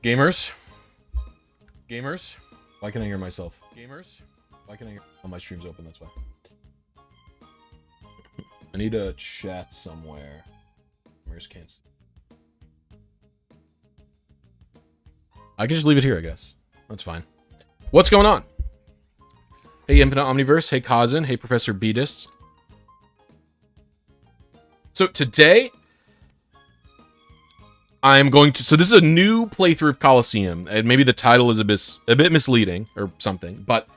Gamers? Gamers? Why can't I hear myself? Gamers? Why can't I hear... Oh, my stream's open, that's why. I need to chat somewhere. Gamers can't see. I can just leave it here, I guess. That's fine. What's going on? Hey, Infinite Omniverse. Hey, Kazin. Hey, Professor Beedis. So today... I'm going to... So this is a new playthrough of Colosseum, and maybe the title is a bit misleading or something, but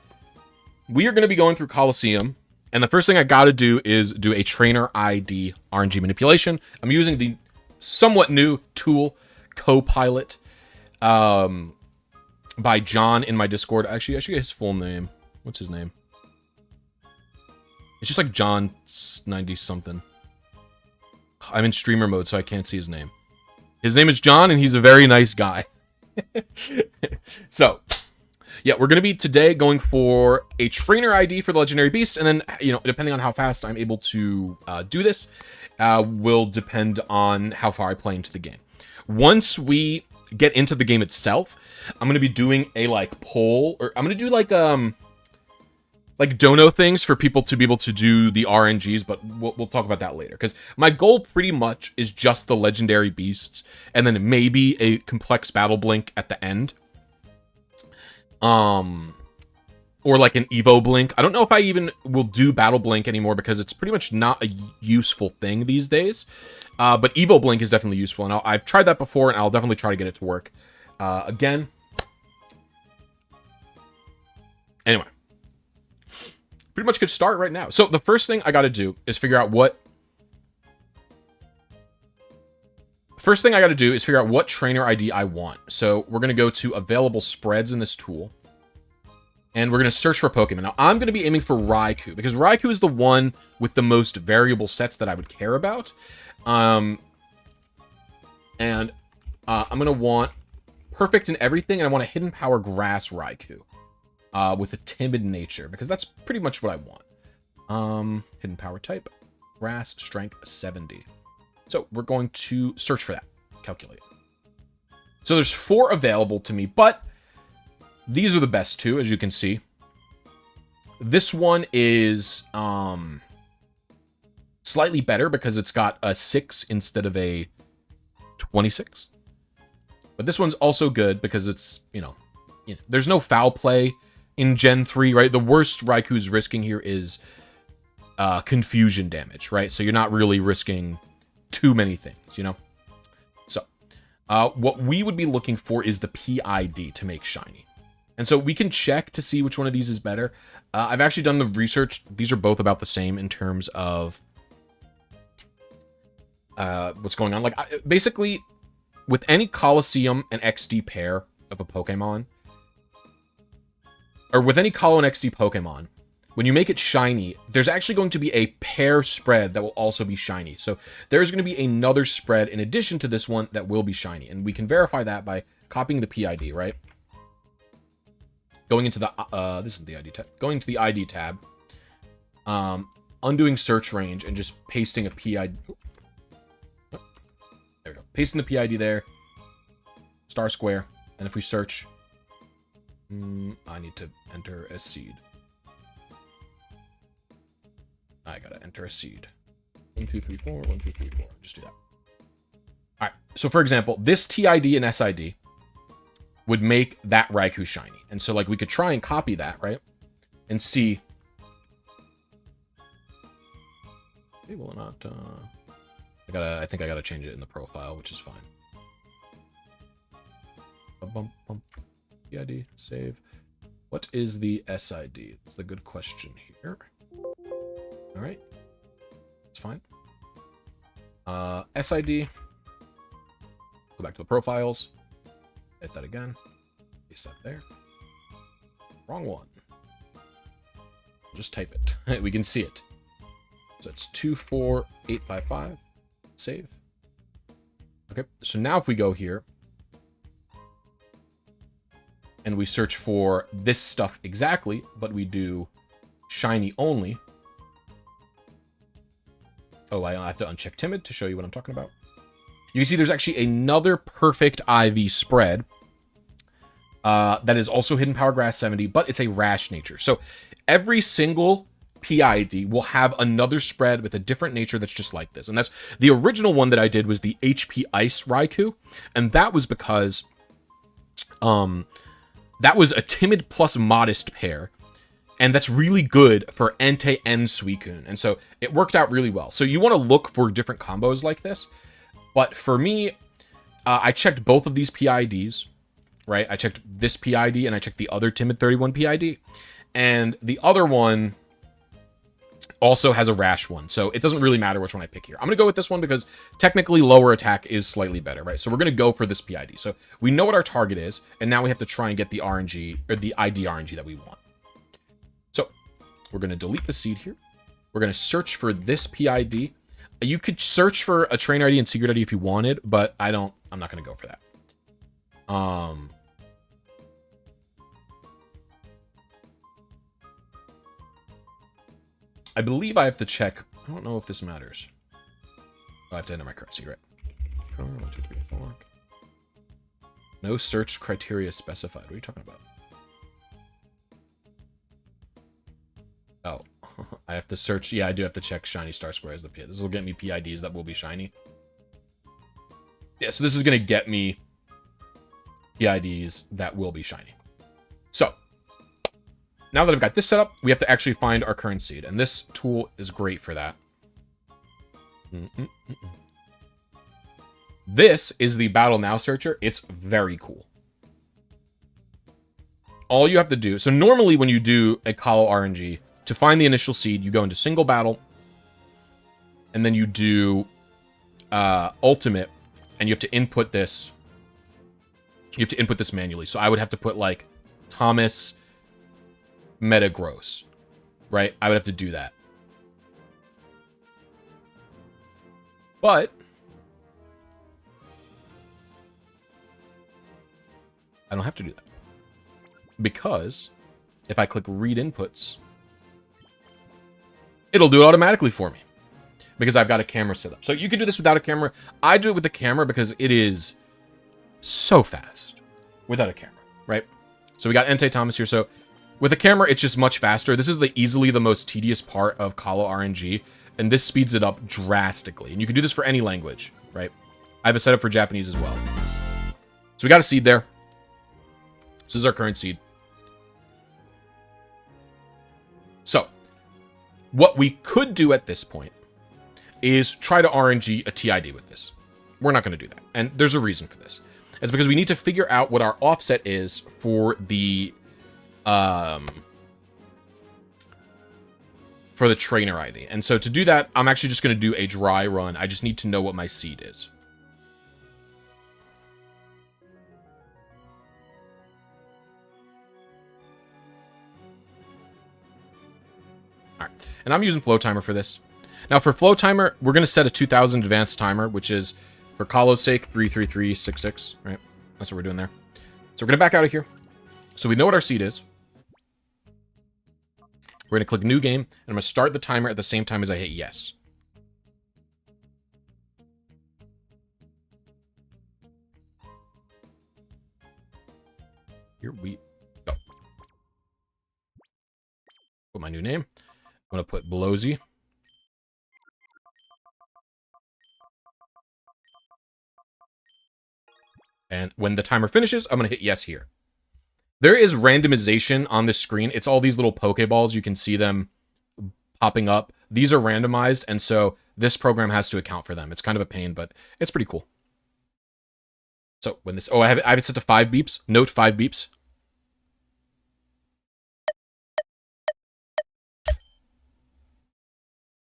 we are going to be going through Colosseum, and the first thing I got to do is do a Trainer ID RNG manipulation. I'm using the somewhat new tool, Copilot, by John in my Discord. Actually, I should get his full name. What's his name? It's just like John 90-something. I'm in streamer mode, so I can't see his name. His name is John, and he's a very nice guy. So, yeah, we're going to be today going for a trainer ID for the legendary beasts, and then, you know, depending on how fast I'm able to do this, will depend on how far I play into the game. Once we get into the game itself, I'm going to be doing a, like, poll, or I'm going to do, like dono things for people to be able to do the RNGs, but we'll talk about that later. Because my goal pretty much is just the legendary beasts, and then maybe a complex battle blink at the end. Or like an Evo blink. I don't know if I even will do battle blink anymore because it's pretty much not a useful thing these days. But Evo blink is definitely useful, and I've tried that before, and I'll definitely try to get it to work again. Anyway. Pretty much could start right now. So the first thing I got to do is figure out what... trainer ID I want. So we're going to go to available spreads in this tool. And we're going to search for Pokemon. Now I'm going to be aiming for Raikou, because Raikou is the one with the most variable sets that I would care about. I'm going to want perfect in everything, and I want a hidden power grass Raikou. With a timid nature, because that's pretty much what I want. Hidden power type, grass, strength 70. So we're going to search for that. Calculate. So there's 4 available to me, but these are the best 2, as you can see. This one is slightly better because it's got a 6 instead of a 26. But this one's also good because it's, you know, there's no foul play in Gen 3, right? The worst Raikou's risking here is confusion damage, right? So you're not really risking too many things, you know? So, what we would be looking for is the PID to make shiny. And so we can check to see which one of these is better. I've actually done the research. These are both about the same in terms of what's going on. Like, basically, with any Colosseum and XD pair of a Pokemon, or with any Colo and XD Pokemon, when you make it shiny, there's actually going to be a pair spread that will also be shiny. So there's going to be another spread in addition to this one that will be shiny. And we can verify that by copying the PID, right? Going into the, this is the ID tab. Going to the ID tab. Undoing search range and just pasting a PID. Oh, there we go. Pasting the PID there. Star square. And if we search... I need to enter a seed. I gotta enter a seed. 1, 2, 3, 4, 1, 2, 3, 4. Just do that. Alright, so for example, this TID and SID would make that Raikou shiny. And so, like, we could try and copy that, right? And see... Hey, will it not... I think I gotta change it in the profile, which is fine. Bump, bump. PID, save. What is the SID? That's the good question here. All right. It's fine. SID. Go back to the profiles. Hit that again. Paste that there. Wrong one. Just type it. We can see it. So it's 24855. Save. Okay, so now if we go here and we search for this stuff exactly, but we do shiny only. Oh, I have to uncheck timid to show you what I'm talking about. You can see there's actually another perfect IV spread that is also hidden power grass 70, but it's a rash nature. So every single PID will have another spread with a different nature that's just like this. And that's the original one that I did was the HP Ice Raikou. And that was because that was a timid plus modest pair. And that's really good for Entei and Suicune. And so it worked out really well. So you want to look for different combos like this. But for me, I checked both of these PIDs, right? I checked this PID and I checked the other Timid 31 PID. And the other one also has a rash one. So it doesn't really matter which one I pick here. I'm going to go with this one because technically lower attack is slightly better, right? So we're going to go for this PID. So we know what our target is. And now we have to try and get the RNG or the ID RNG that we want. So we're going to delete the seed here. We're going to search for this PID. You could search for a trainer ID and secret ID if you wanted, but I'm not going to go for that. I believe I have to check. I don't know if this matters. I have to enter my current seed, right? 1, 2, 3, 4. No search criteria specified. What are you talking about? Oh, I have to search. Yeah, I do have to check shiny star square as the PID. This will get me PIDs that will be shiny. Yeah, so this is going to get me PIDs that will be shiny. So, now that I've got this set up, we have to actually find our current seed. And this tool is great for that. This is the Battle Now Searcher. It's very cool. All you have to do... So normally when you do a Colo RNG, to find the initial seed, you go into single battle. And then you do ultimate. And you have to input this. You have to input this manually. So I would have to put like Thomas... Metagross, right? I would have to do that. But I don't have to do that. Because if I click read inputs, it'll do it automatically for me. Because I've got a camera set up. So you can do this without a camera. I do it with a camera because it is so fast without a camera, right? So we got Entei Thomas here. So with a camera, it's just much faster. This is easily the most tedious part of Colo RNG, and this speeds it up drastically. And you can do this for any language, right? I have a setup for Japanese as well. So we got a seed there. This is our current seed. So, what we could do at this point is try to RNG a TID with this. We're not going to do that, and there's a reason for this. It's because we need to figure out what our offset is for the trainer ID. And so to do that, I'm actually just going to do a dry run. I just need to know what my seed is. All right. And I'm using Flowtimer for this. Now for Flowtimer, we're going to set a 2000 advanced timer, which is for Colo's sake, 33366, right? That's what we're doing there. So we're going to back out of here. So we know what our seed is. We're going to click New Game, and I'm going to start the timer at the same time as I hit Yes. Here we go. Put my new name. I'm going to put Blisy. And when the timer finishes, I'm going to hit Yes here. There is randomization on the screen. It's all these little Pokeballs. You can see them popping up. These are randomized, and so this program has to account for them. It's kind of a pain, but it's pretty cool. So when this... Oh, I have it set to 5 beeps. Note 5 beeps.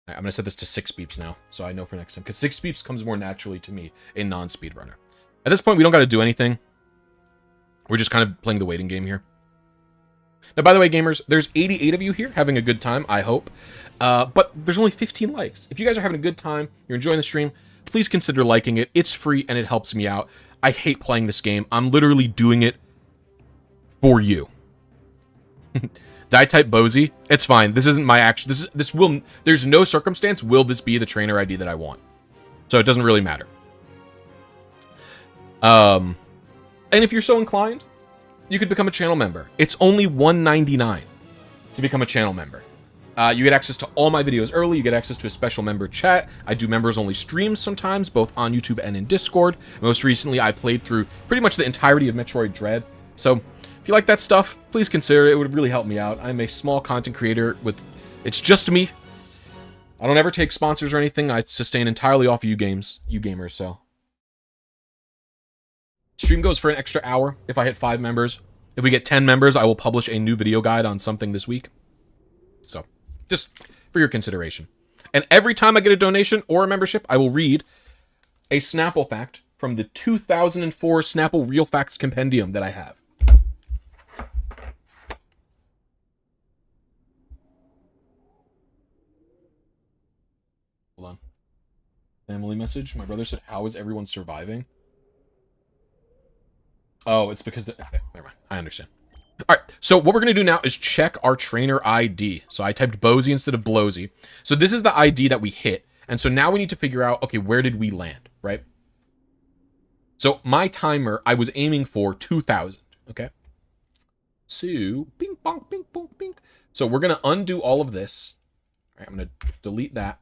I'm going to set this to 6 beeps now, so I know for next time. Because 6 beeps comes more naturally to me, a non-speedrunner. At this point, we don't got to do anything. We're just kind of playing the waiting game here. Now, by the way, gamers, there's 88 of you here having a good time, I hope. But there's only 15 likes. If you guys are having a good time, you're enjoying the stream, please consider liking it. It's free and it helps me out. I hate playing this game. I'm literally doing it for you. Die type Bosey. It's fine. This isn't my action. There's no circumstance will this be the trainer ID that I want. So it doesn't really matter. And if you're so inclined, you could become a channel member. It's only $1.99 to become a channel member. You get access to all my videos early. You get access to a special member chat. I do members-only streams sometimes, both on YouTube and in Discord. Most recently, I played through pretty much the entirety of Metroid Dread. So, if you like that stuff, please consider it. It would really help me out. I'm a small content creator with... It's just me. I don't ever take sponsors or anything. I sustain entirely off of you gamers, so... Stream goes for an extra hour if I hit 5 members. If we get 10 members, I will publish a new video guide on something this week. So... just for your consideration. And every time I get a donation or a membership, I will read a Snapple fact from the 2004 Snapple Real Facts Compendium that I have. Hold on. Family message. My brother said, "How is everyone surviving?" Oh, it's because... Okay, never mind. I understand. All right, so what we're going to do now is check our trainer ID. So I typed Bosey instead of Blosey. So this is the ID that we hit. And so now we need to figure out, okay, where did we land, right? So my timer, I was aiming for 2,000, okay? So, bing, bong, bing, bong, bing. So we're going to undo all of this. All right, I'm going to delete that.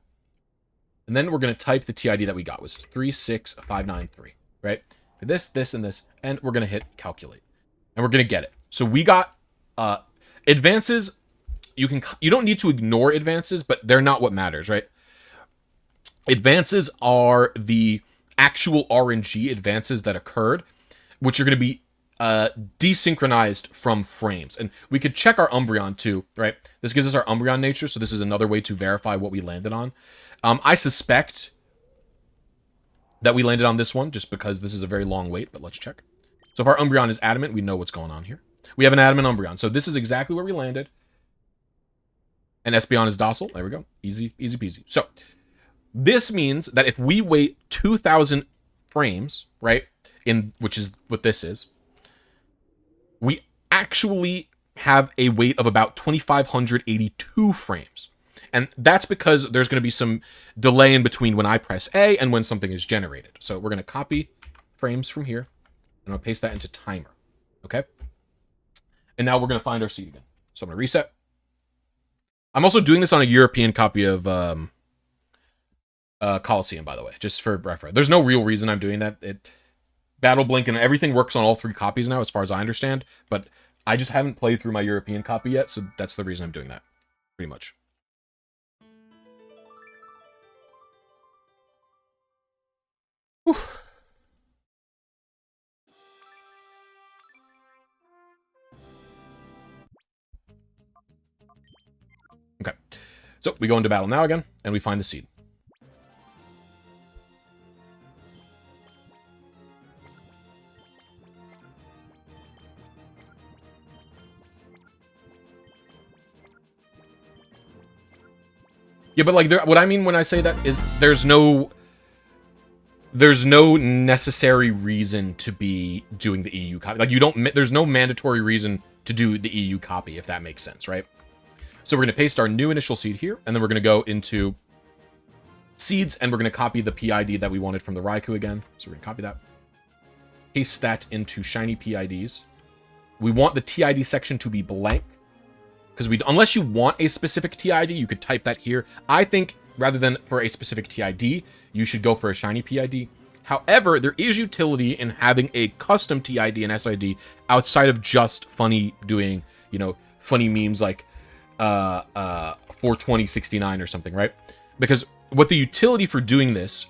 And then we're going to type the TID that we got, was 36593, right? This, this, and this. And we're going to hit calculate. And we're going to get it. So we got advances. You don't need to ignore advances, but they're not what matters, right? Advances are the actual RNG advances that occurred, which are going to be desynchronized from frames. And we could check our Umbreon too, right? This gives us our Umbreon nature, so this is another way to verify what we landed on. I suspect that we landed on this one just because this is a very long wait, but let's check. So if our Umbreon is adamant, we know what's going on here. We have an adamant Umbreon. So this is exactly where we landed. And Espeon is docile. There we go. Easy, easy peasy. So this means that if we wait 2,000 frames, right, which is what this is, we actually have a wait of about 2,582 frames. And that's because there's going to be some delay in between when I press A and when something is generated. So we're going to copy frames from here. And I'll paste that into timer. Okay? And now we're going to find our seed again. So I'm going to reset. I'm also doing this on a European copy of Colosseum, by the way, just for reference. There's no real reason I'm doing that. Battle Blink and everything works on all 3 copies now, as far as I understand. But I just haven't played through my European copy yet, so that's the reason I'm doing that, pretty much. Whew. Okay, so we go into battle now again, and we find the seed. Yeah, but like, what I mean when I say that is there's no necessary reason to be doing the EU copy. Like, there's no mandatory reason to do the EU copy, if that makes sense, right? So we're going to paste our new initial seed here, and then we're going to go into seeds, and we're going to copy the PID that we wanted from the Raikou again. So we're going to copy that. Paste that into shiny PIDs. We want the TID section to be blank, because unless you want a specific TID, you could type that here. I think rather than for a specific TID, you should go for a shiny PID. However, there is utility in having a custom TID and SID outside of just doing, funny memes like 42069 or something, right? Because what the utility for doing this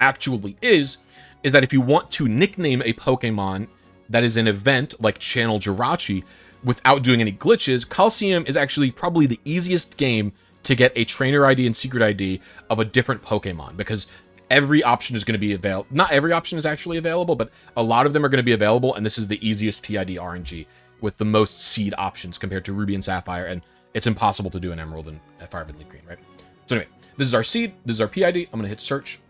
actually is that if you want to nickname a Pokemon that is an event like Channel Jirachi without doing any glitches, Colosseum is actually probably the easiest game to get a trainer ID and secret ID of a different Pokemon, because every option is going to be available. Not every option is actually available, but a lot of them are going to be available, and this is the easiest TID RNG with the most seed options compared to Ruby and Sapphire, and it's impossible to do in Emerald and Fire Red Leaf Green, right? So anyway, this is our seed. This is our PID. I'm going to hit search.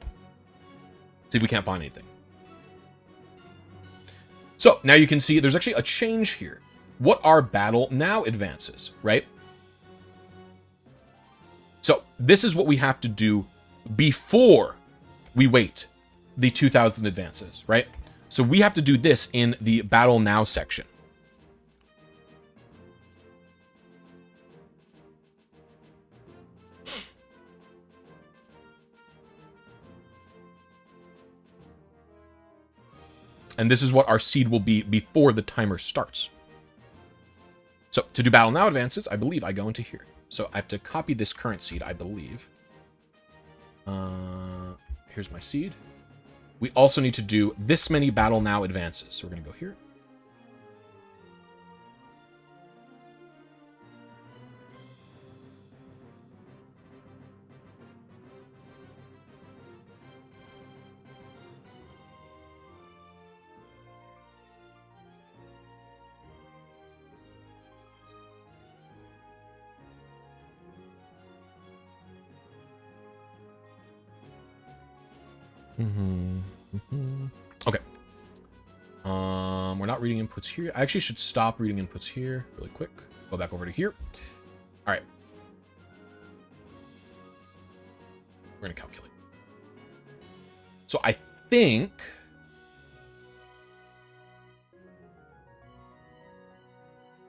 See if we can't find anything. So now you can see there's actually a change here. What are battle now advances, right? So this is what we have to do before we wait the 2000 advances, right? So we have to do this in the battle now section. And this is what our seed will be before the timer starts. So to do battle now advances, I believe I go into here. So I have to copy this current seed, I believe. Here's my seed. We also need to do this many battle now advances. So we're going to go here. Okay. We're not reading inputs here. I actually should stop reading inputs here really quick. Go back over to here. All right. We're going to calculate. So I think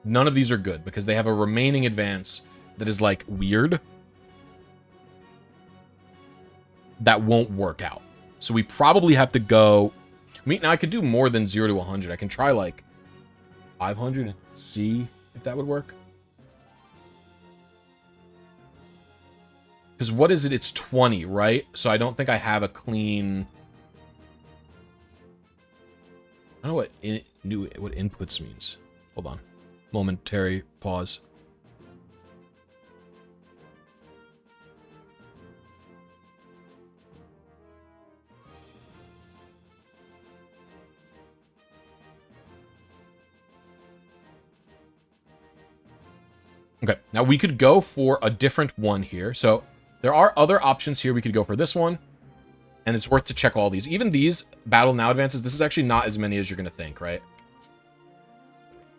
none of these are good because they have a remaining advance that is like weird. That won't work out. So we probably have to go... I mean, now I could do more than 0 to 100. I can try like 500 and see if that would work. Because what is it? It's 20, right? So I don't think I have a clean... I don't know what inputs means. Hold on. Momentary pause. Okay, now we could go for a different one here. So there are other options here. We could go for this one, and it's worth to check all these. Even these battle now advances, this is actually not as many as you're going to think, right?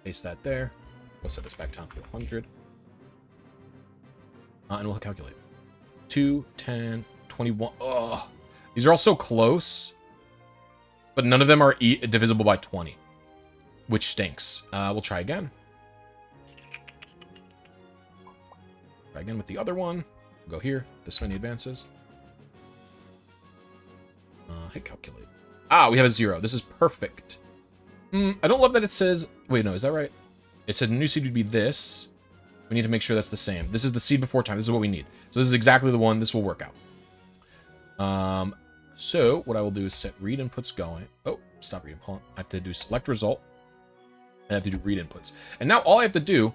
Paste that there. We'll set this back down to 100. And we'll calculate. 2, 10, 21. Ugh. These are all so close, but none of them are divisible by 20, which stinks. We'll try again. Try again with the other one. We'll go here. This many advances. Hit calculate. Ah, we have a 0. This is perfect. I don't love that it says... Wait, no, is that right? It said new seed would be this. We need to make sure that's the same. This is the seed before time. This is what we need. So this is exactly the one. This will work out. So what I will do is set read inputs going. Oh, stop reading. Hold on. I have to do select result. And I have to do read inputs. And now all I have to do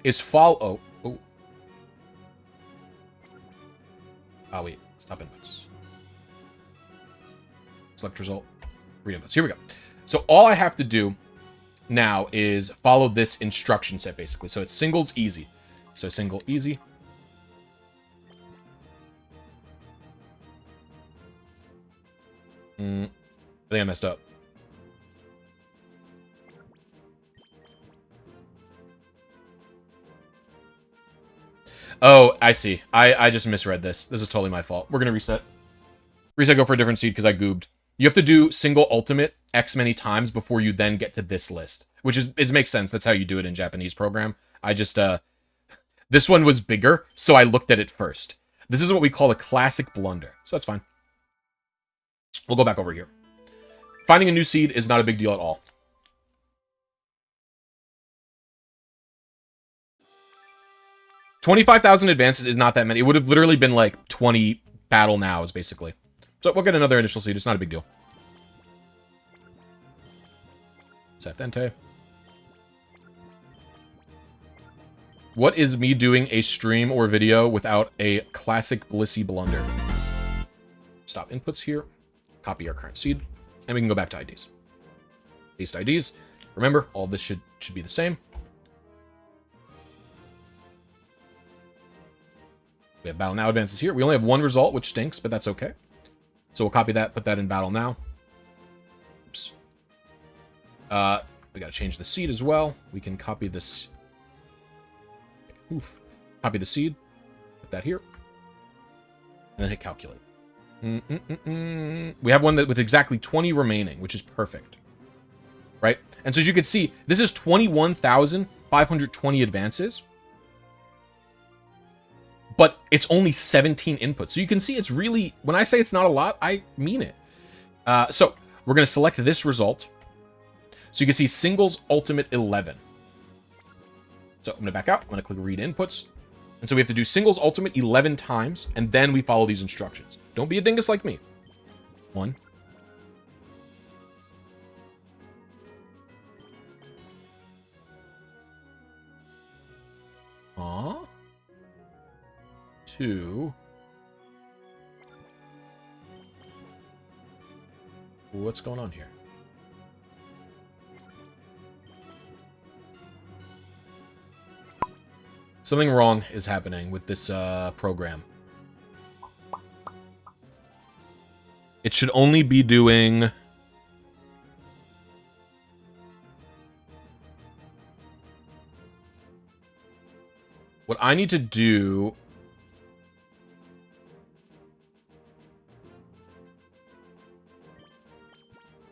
is follow... Oh. Oh, wait. Stop inputs. Select result. Read inputs. Here we go. So all I have to do now is follow this instruction set, basically. So it's singles easy. So single easy. I think I messed up. Oh, I see. I just misread this. This is totally my fault. We're going to reset. Reset, go for a different seed because I goobed. You have to do single ultimate X many times before you then get to this list. Which is makes sense. That's how you do it in Japanese program. I just, this one was bigger, so I looked at it first. This is what we call a classic blunder. So that's fine. We'll go back over here. Finding a new seed is not a big deal at all. $25,000 advances is not that many. It would have literally been like 20 battle nows, basically. So we'll get another initial seed. It's not a big deal. Sethente. What is me doing a stream or video without a classic Blisy blunder? Stop inputs here. Copy our current seed. And we can go back to IDs. Paste IDs. Remember, all this should be the same. We have battle now advances here. We only have one result, which stinks, but that's okay. So we'll copy that, put that in battle now. Oops. We got to change the seed as well. We can copy this. Oof. Copy the seed. Put that here. And then hit calculate. We have one that with exactly 20 remaining, which is perfect. Right? And so as you can see, this is 21,520 advances. But it's only 17 inputs. So you can see it's really, when I say it's not a lot, I mean it. So we're going to select this result. So you can see singles ultimate 11. So I'm going to back out. I'm going to click read inputs. And so we have to do singles ultimate 11 times. And then we follow these instructions. Don't be a dingus like me. 1. 2. What's going on here? Something wrong is happening with this program. It should only be doing... What I need to do...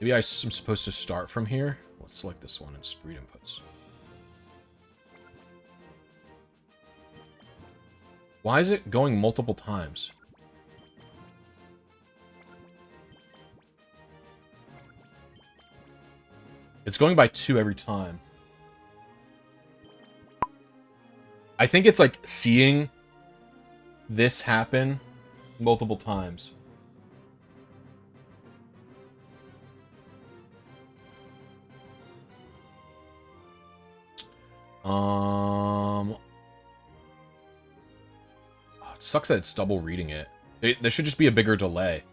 Maybe I'm supposed to start from here. Let's select this one and read inputs. Why is it going multiple times? It's going by 2 every time. I think it's like seeing this happen multiple times. It sucks that it's double reading it. There should just be a bigger delay.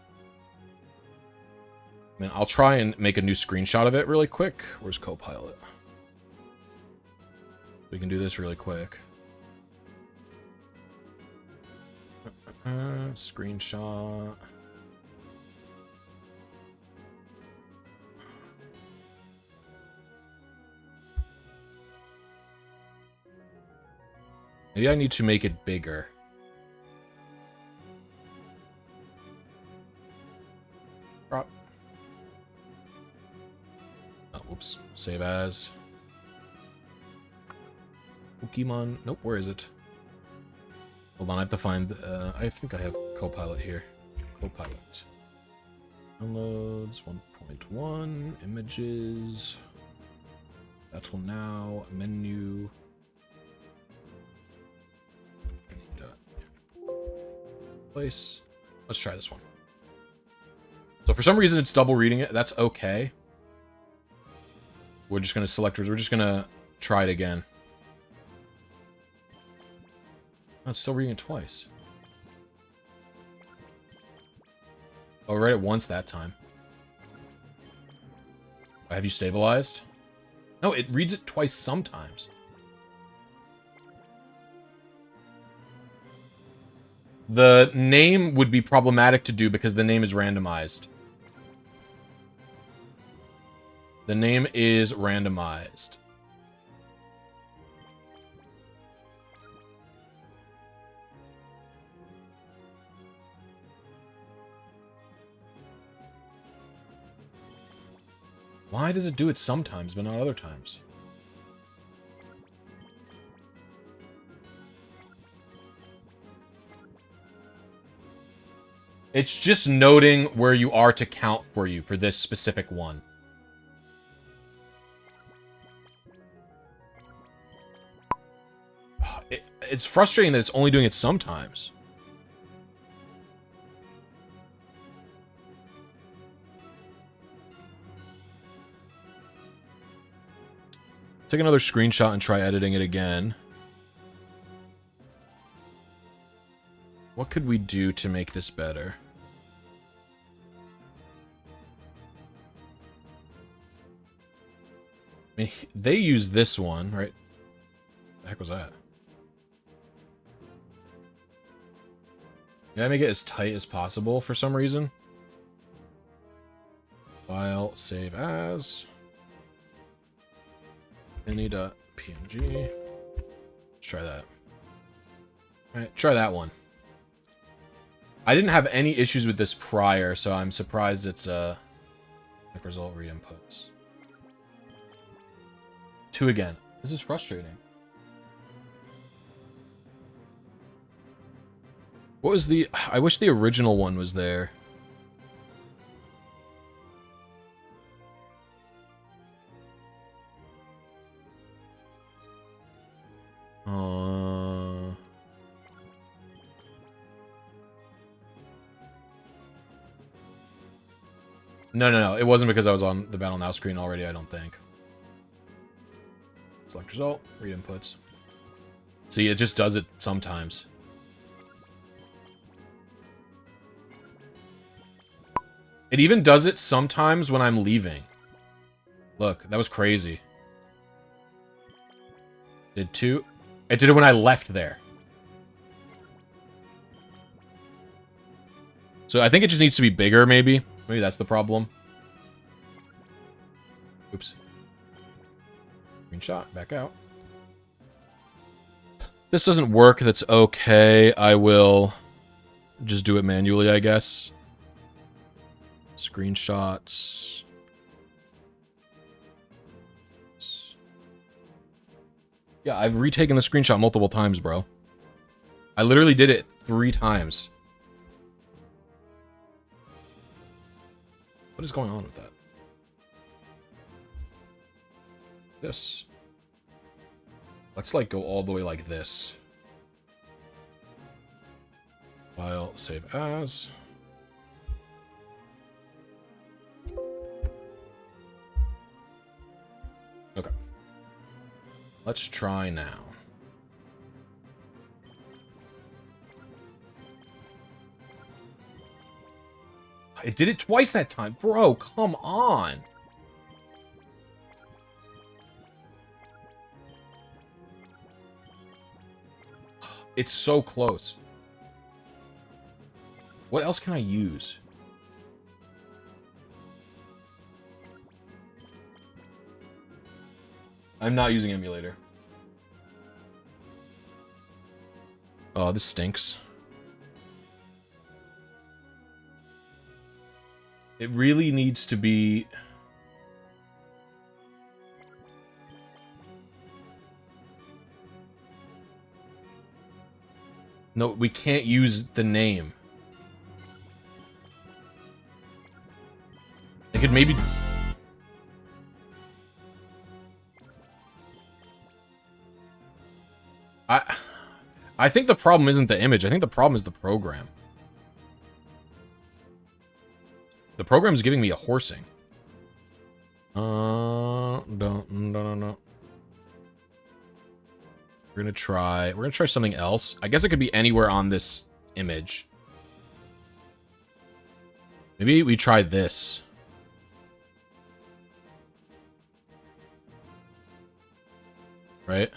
I mean, I'll try and make a new screenshot of it really quick. Where's Copilot? We can do this really quick. Screenshot. Maybe I need to make it bigger. Drop. Oh, whoops. Save as. Pokemon. Nope, where is it? Hold on, I have to find... I think I have Copilot here. Copilot. Downloads 1.1. Images. That's one now. Menu. Place. Let's try this one. So for some reason it's double reading it. That's okay. We're just going to select... We're just going to try it again. Oh, it's still reading it twice. Oh, read it once that time. Have you stabilized? No, it reads it twice sometimes. The name would be problematic to do because the name is randomized. The name is randomized. Why does it do it sometimes, but not other times? It's just noting where you are to count for you for this specific one. It's frustrating that it's only doing it sometimes. Take another screenshot and try editing it again. What could we do to make this better? I mean, they use this one, right? What the heck was that? Gotta make it as tight as possible for some reason. File, save as. Any.png. Let's try that. Alright, try that one. I didn't have any issues with this prior, so I'm surprised it's result read inputs. 2 again. This is frustrating. What was the... I wish the original one was there. No. It wasn't because I was on the Battle Now screen already, I don't think. Select result, read inputs. See, it just does it sometimes. It even does it sometimes when I'm leaving. Look, that was crazy. Did 2. It did it when I left there. So I think it just needs to be bigger, maybe. Maybe that's the problem. Oops. Screenshot, back out. This doesn't work, that's okay. I will just do it manually, I guess. Screenshots. Yeah, I've retaken the screenshot multiple times, bro. I literally did it 3 times. What is going on with that? This. Let's, like, go all the way like this. File, save as. Okay. Let's try now. It did it twice that time. Bro, come on. It's so close. What else can I use? I'm not using emulator. Oh, this stinks. It really needs to be... No, we can't use the name. I could maybe... I think the problem isn't the image. I think the problem is the program. The program's giving me a horsing. No. We're gonna try something else. I guess it could be anywhere on this image. Maybe we try this. Right?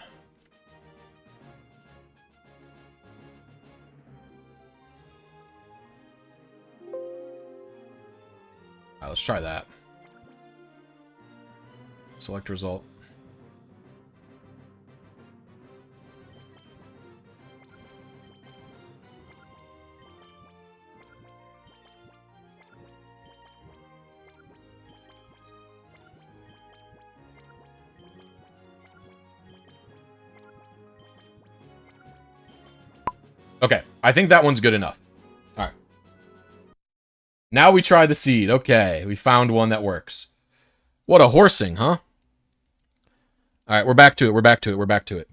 Alright, let's try that. Select result. Okay, I think that one's good enough. All right. Now we try the seed. Okay, we found one that works. What a horsing, huh? All right, we're back to it. We're back to it. We're back to it.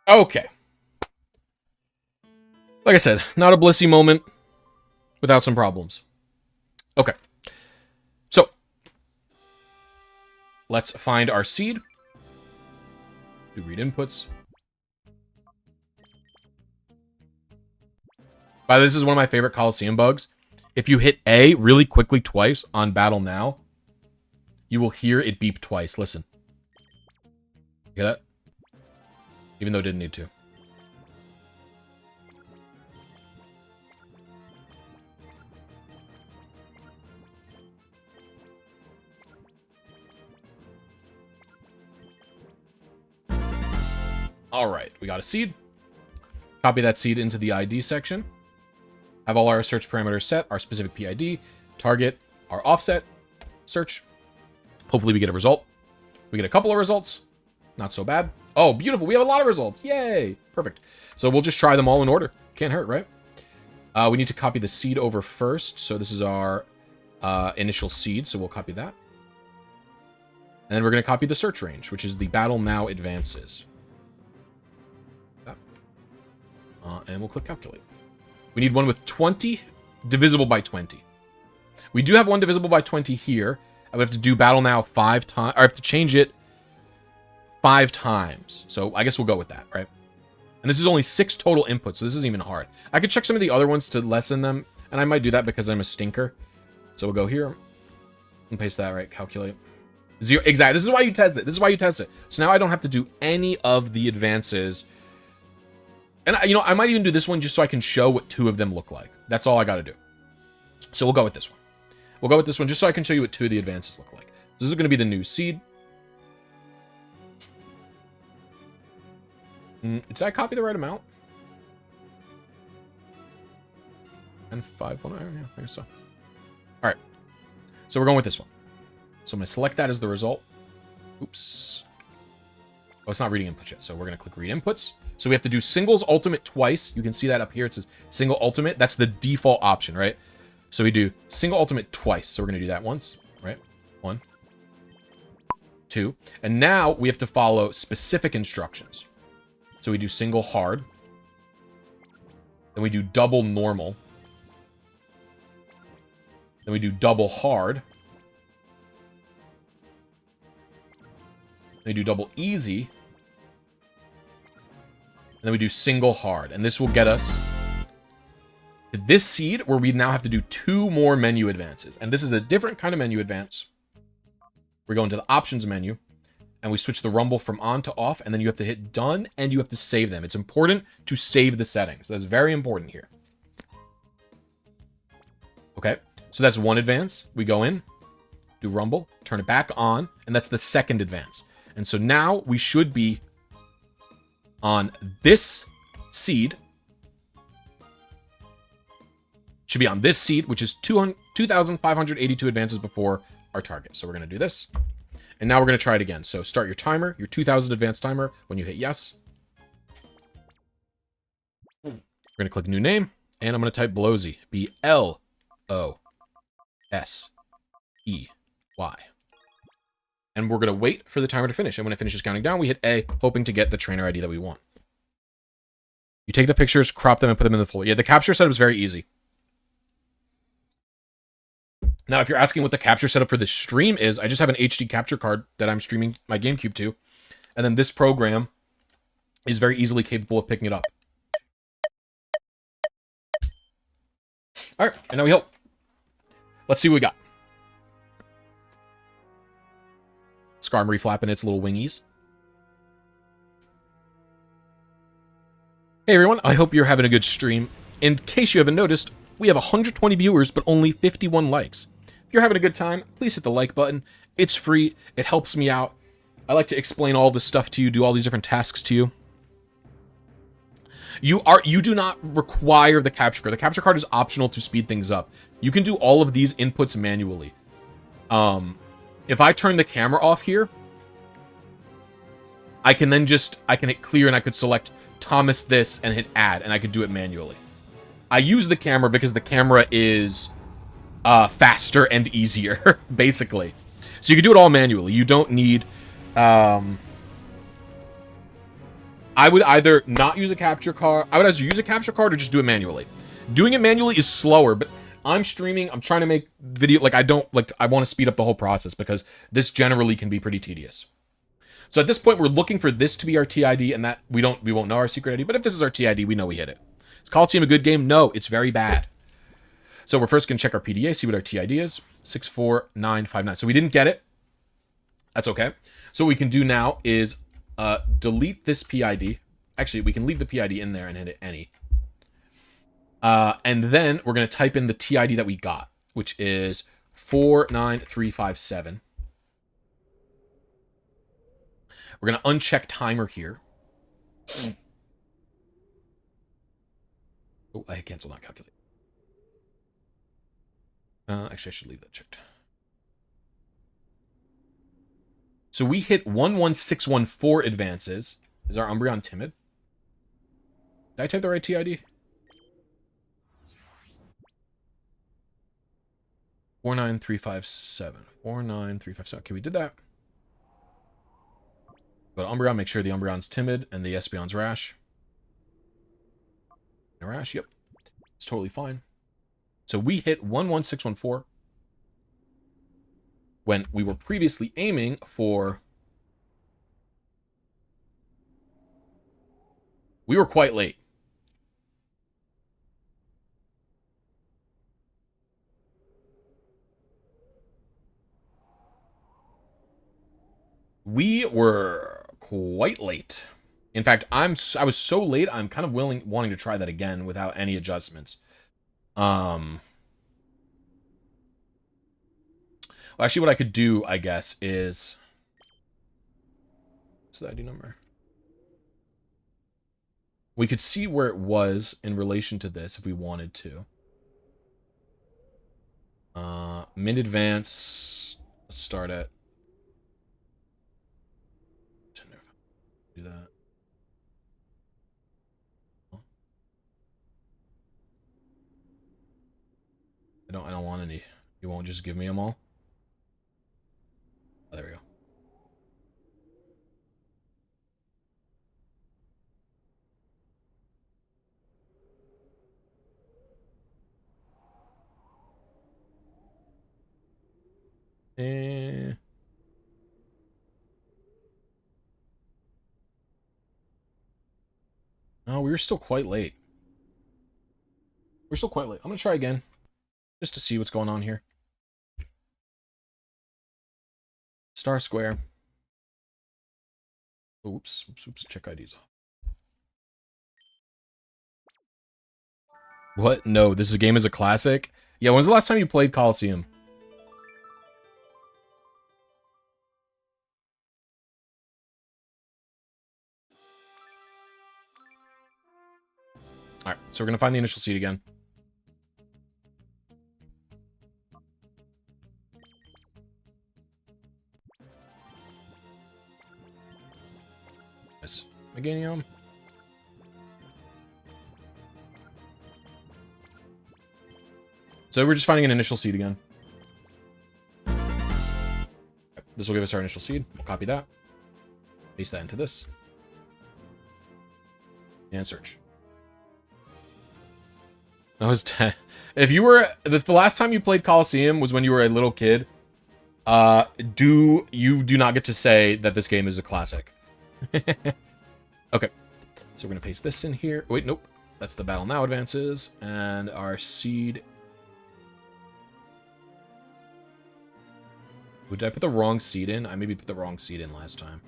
Okay. Like I said, not a blissy moment without some problems. Okay. So, let's find our seed. Do read inputs. By the way, this is one of my favorite Colosseum bugs. If you hit A really quickly twice on Battle Now, you will hear it beep twice. Listen. Hear that? even though it didn't need to. All right, we got a seed. Copy that seed into the ID section. Have all our search parameters set, our specific PID, target, our offset, search. Hopefully we get a result. We get a couple of results. Not so bad. Oh, beautiful. We have a lot of results. Yay. Perfect. So we'll just try them all in order. Can't hurt, right? We need to copy the seed over first. So this is our initial seed. So we'll copy that. And then we're going to copy the search range, which is the battle now advances. And we'll click calculate. We need one with 20 divisible by 20. We do have one divisible by 20 here. I would have to do battle now 5 times, or I have to change it 5 times. So I guess we'll go with that, right? And this is only 6 total inputs, so this isn't even hard. I could check some of the other ones to lessen them, and I might do that because I'm a stinker. So we'll go here and paste that, right? Calculate. 0, exactly. This is why you test it. This is why you test it. So now I don't have to do any of the advances. And, you know, I might even do this one just so I can show what 2 of them look like. That's all I got to do. So we'll go with this one. We'll go with this one just so I can show you what 2 of the advances look like. This is going to be the new seed. Did I copy the right amount? And 5, 1, yeah, I guess so. All right. So we're going with this one. So I'm going to select that as the result. Oops. Oh, it's not reading inputs yet. So we're going to click read inputs. So we have to do singles ultimate twice. You can see that up here. It says single ultimate. That's the default option, right? So we do single ultimate twice. So we're going to do that once, right? 1, 2. And now we have to follow specific instructions. So we do single hard. Then we do double normal. Then we do double hard. Then we do double easy. And then we do single hard. And this will get us to this seed where we now have to do 2 more menu advances. And this is a different kind of menu advance. We're going to the options menu. And we switch the rumble from on to off. And then you have to hit done. And you have to save them. It's important to save the settings. That's very important here. Okay. So that's one advance. We go in. Do rumble. Turn it back on. And that's the second advance. And so now we should be on this seed. Should be on this seed, which is 2,582 advances before our target. So we're going to do this. And now we're going to try it again. So start your timer, your 2,000 advanced timer when you hit yes. We're going to click new name. And I'm going to type Blosy. B-L-O-S-E-Y. And we're going to wait for the timer to finish. And when it finishes counting down, we hit A, hoping to get the trainer ID that we want. You take the pictures, crop them, and put them in the folder. Yeah, the capture setup is very easy. Now, if you're asking what the capture setup for this stream is, I just have an HD capture card that I'm streaming my GameCube to. And then this program is very easily capable of picking it up. All right, and now we help. Let's see what we got. Skarmory flapping its little wingies. Hey everyone, I hope you're having a good stream. In case you haven't noticed, we have 120 viewers, but only 51 likes. If you're having a good time, please hit the like button. It's free. It helps me out. I like to explain all this stuff to you, do all these different tasks to you. You do not require the capture card. The capture card is optional to speed things up. You can do all of these inputs manually. If I turn the camera off here, I can hit clear and I could select Thomas this and hit add and I could do it manually. I use the camera because the camera is faster and easier, basically. So you can do it all manually. You don't need... I would either not use a capture card... I would either use a capture card or just do it manually. Doing it manually is slower, but I'm streaming, I'm trying to make video... I want to speed up the whole process because this generally can be pretty tedious. So at this point, we're looking for this to be our TID, and that we won't know our secret ID, but if this is our TID, we know we hit it. Is Colosseum a good game? No, it's very bad. So we're first going to check our PDA, see what our TID is. 64959. So we didn't get it. That's okay. So what we can do now is delete this PID. Actually, we can leave the PID in there and hit it any. And then we're going to type in the TID that we got, which is 49357. We're going to uncheck timer here. Oh, I hit cancel, not calculate. Actually, I should leave that checked. So we hit 11614 advances. Is our Umbreon timid? Did I type the right TID? 49357. 49357. Okay, we did that. Go to Umbreon, make sure the Umbreon's timid and the Espeon's rash. Rash, yep. It's totally fine. So we hit 11614 when we were previously aiming for... We were quite late. We were quite late. In fact, I was so late, I'm kind of wanting to try that again without any adjustments. Well, actually, what I could do, I guess, is... What's the ID number? We could see where it was in relation to this if we wanted to. Min advance. Let's start at... Do that. I don't want any. You won't just give me them all? Oh, there we go. Oh, we were still quite late. We're still quite late. I'm going to try again. Just to see what's going on here. Star square. Oops. Check IDs off. What? No, this game is a classic? Yeah, when's the last time you played Colosseum? Alright, so we're going to find the initial seed again. Nice. Meganium. So we're just finding an initial seed again. This will give us our initial seed. We'll copy that. Paste that into this. And search. That was 10. If you were... The last time you played Colosseum was when you were a little kid. You do not get to say that this game is a classic. Okay. So we're going to paste this in here. Wait, nope. That's the Battle Now advances. And our seed... Did I put the wrong seed in? I maybe put the wrong seed in last time.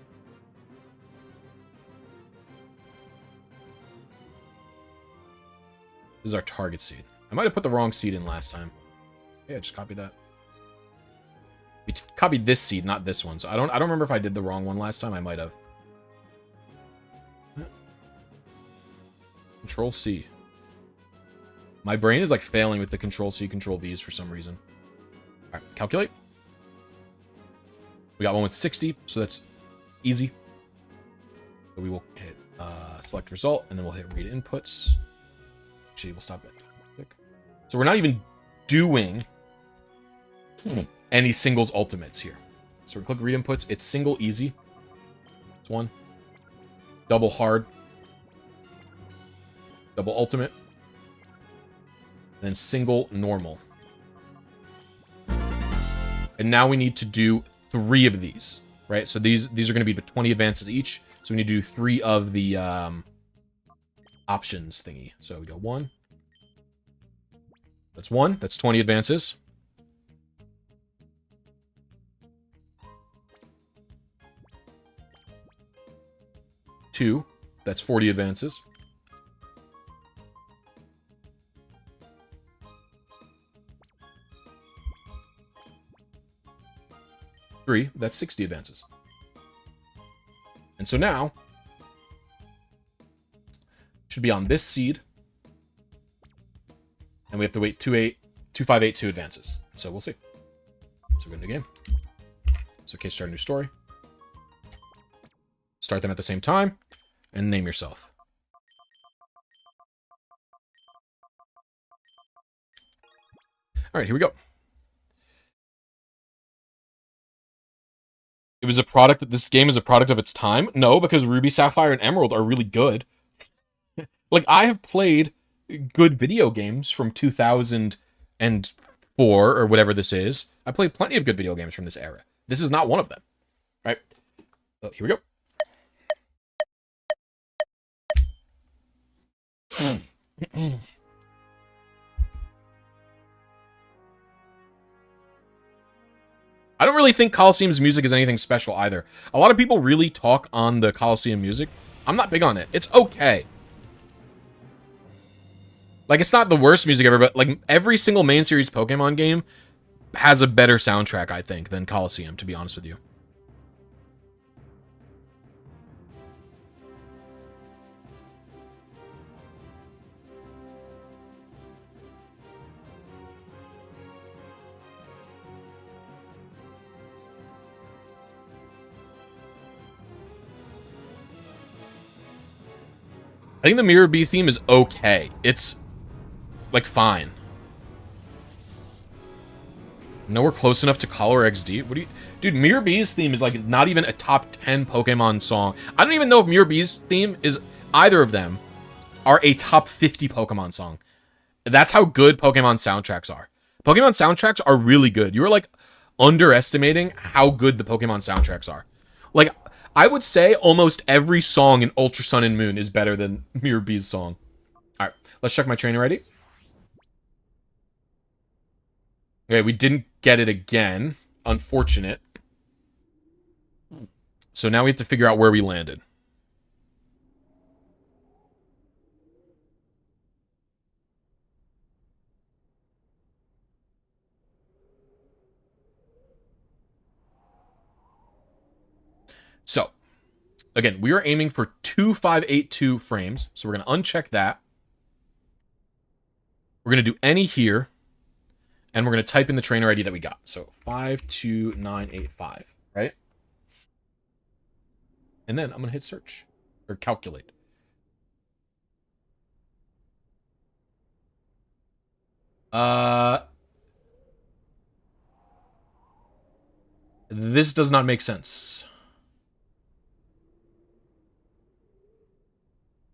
This is our target seed. I might have put the wrong seed in last time. Yeah, just copy that. We copied this seed, not this one. So I don't remember if I did the wrong one last time. I might have. Control C. My brain is like failing with the Control C, Control V's for some reason. All right, calculate. We got one with 60, so that's easy. So we will hit select result, and then we'll hit read inputs. Actually, we'll stop it. So we're not even doing any singles ultimates here. So we click read inputs. It's single easy. It's one. Double hard. Double ultimate. Then single normal. And now we need to do 3 of these, right? So these are going to be 20 advances each. So we need to do 3 of the options thingy. So we go 1. That's 1. That's 20 advances. 2. That's 40 advances. 3, that's 60 advances. And so now, should be on this seed. And we have to wait 2582 advances. So we'll see. So we're in the game. So okay, start a new story. Start them at the same time, and name yourself. All right, here we go. It was a product. This game is a product of its time. No, because Ruby, Sapphire, and Emerald are really good. Like, I have played good video games from 2004 or whatever this is. I played plenty of good video games from this era. This is not one of them. All right. So here we go. I don't really think Colosseum's music is anything special either. A lot of people really talk on the Colosseum music. I'm not big on it. It's okay. Like, it's not the worst music ever, but like every single main series Pokemon game has a better soundtrack, I think, than Colosseum, to be honest with you. I think the Mirror Bee theme is okay. It's, like, fine. Nowhere close enough to Colo or XD. What do you... Dude, Mirror Bee's theme is, like, not even a top 10 Pokemon song. I don't even know if Mirror Bee's theme is... Either of them are a top 50 Pokemon song. That's how good Pokemon soundtracks are. Pokemon soundtracks are really good. You are, like, underestimating how good the Pokemon soundtracks are. Like... I would say almost every song in Ultra Sun and Moon is better than Mirror Bee's song. Alright, let's check my trainer ID. Okay, we didn't get it again. Unfortunate. So now we have to figure out where we landed. So, again, we are aiming for 2582 frames. So we're going to uncheck that. We're going to do any here. And we're going to type in the trainer ID that we got. So 52985, right? And then I'm going to hit search or calculate. This does not make sense.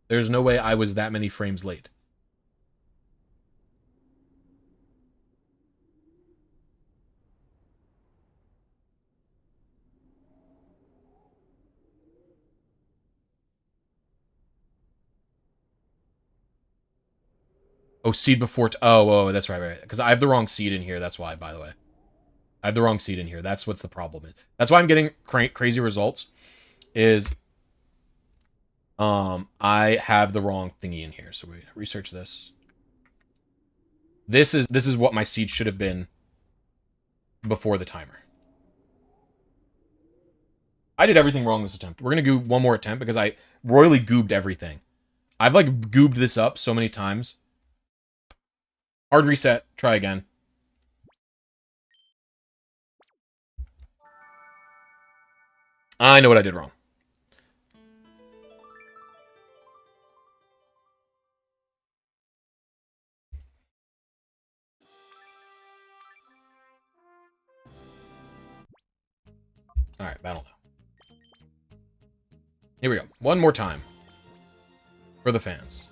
There's no way I was that many frames late. Oh, seed before... Oh, that's right. Because I have the wrong seed in here. That's why, by the way. I have the wrong seed in here. That's what's the problem is. That's why I'm getting crazy results. Is... I have the wrong thingy in here, so we research this. This is what my seed should have been before the timer. I did everything wrong this attempt. We're gonna do one more attempt because I royally goobed everything. I've like goobed this up so many times. Hard reset. Try again. I know what I did wrong. Alright, battle now. Here we go. One more time. For the fans.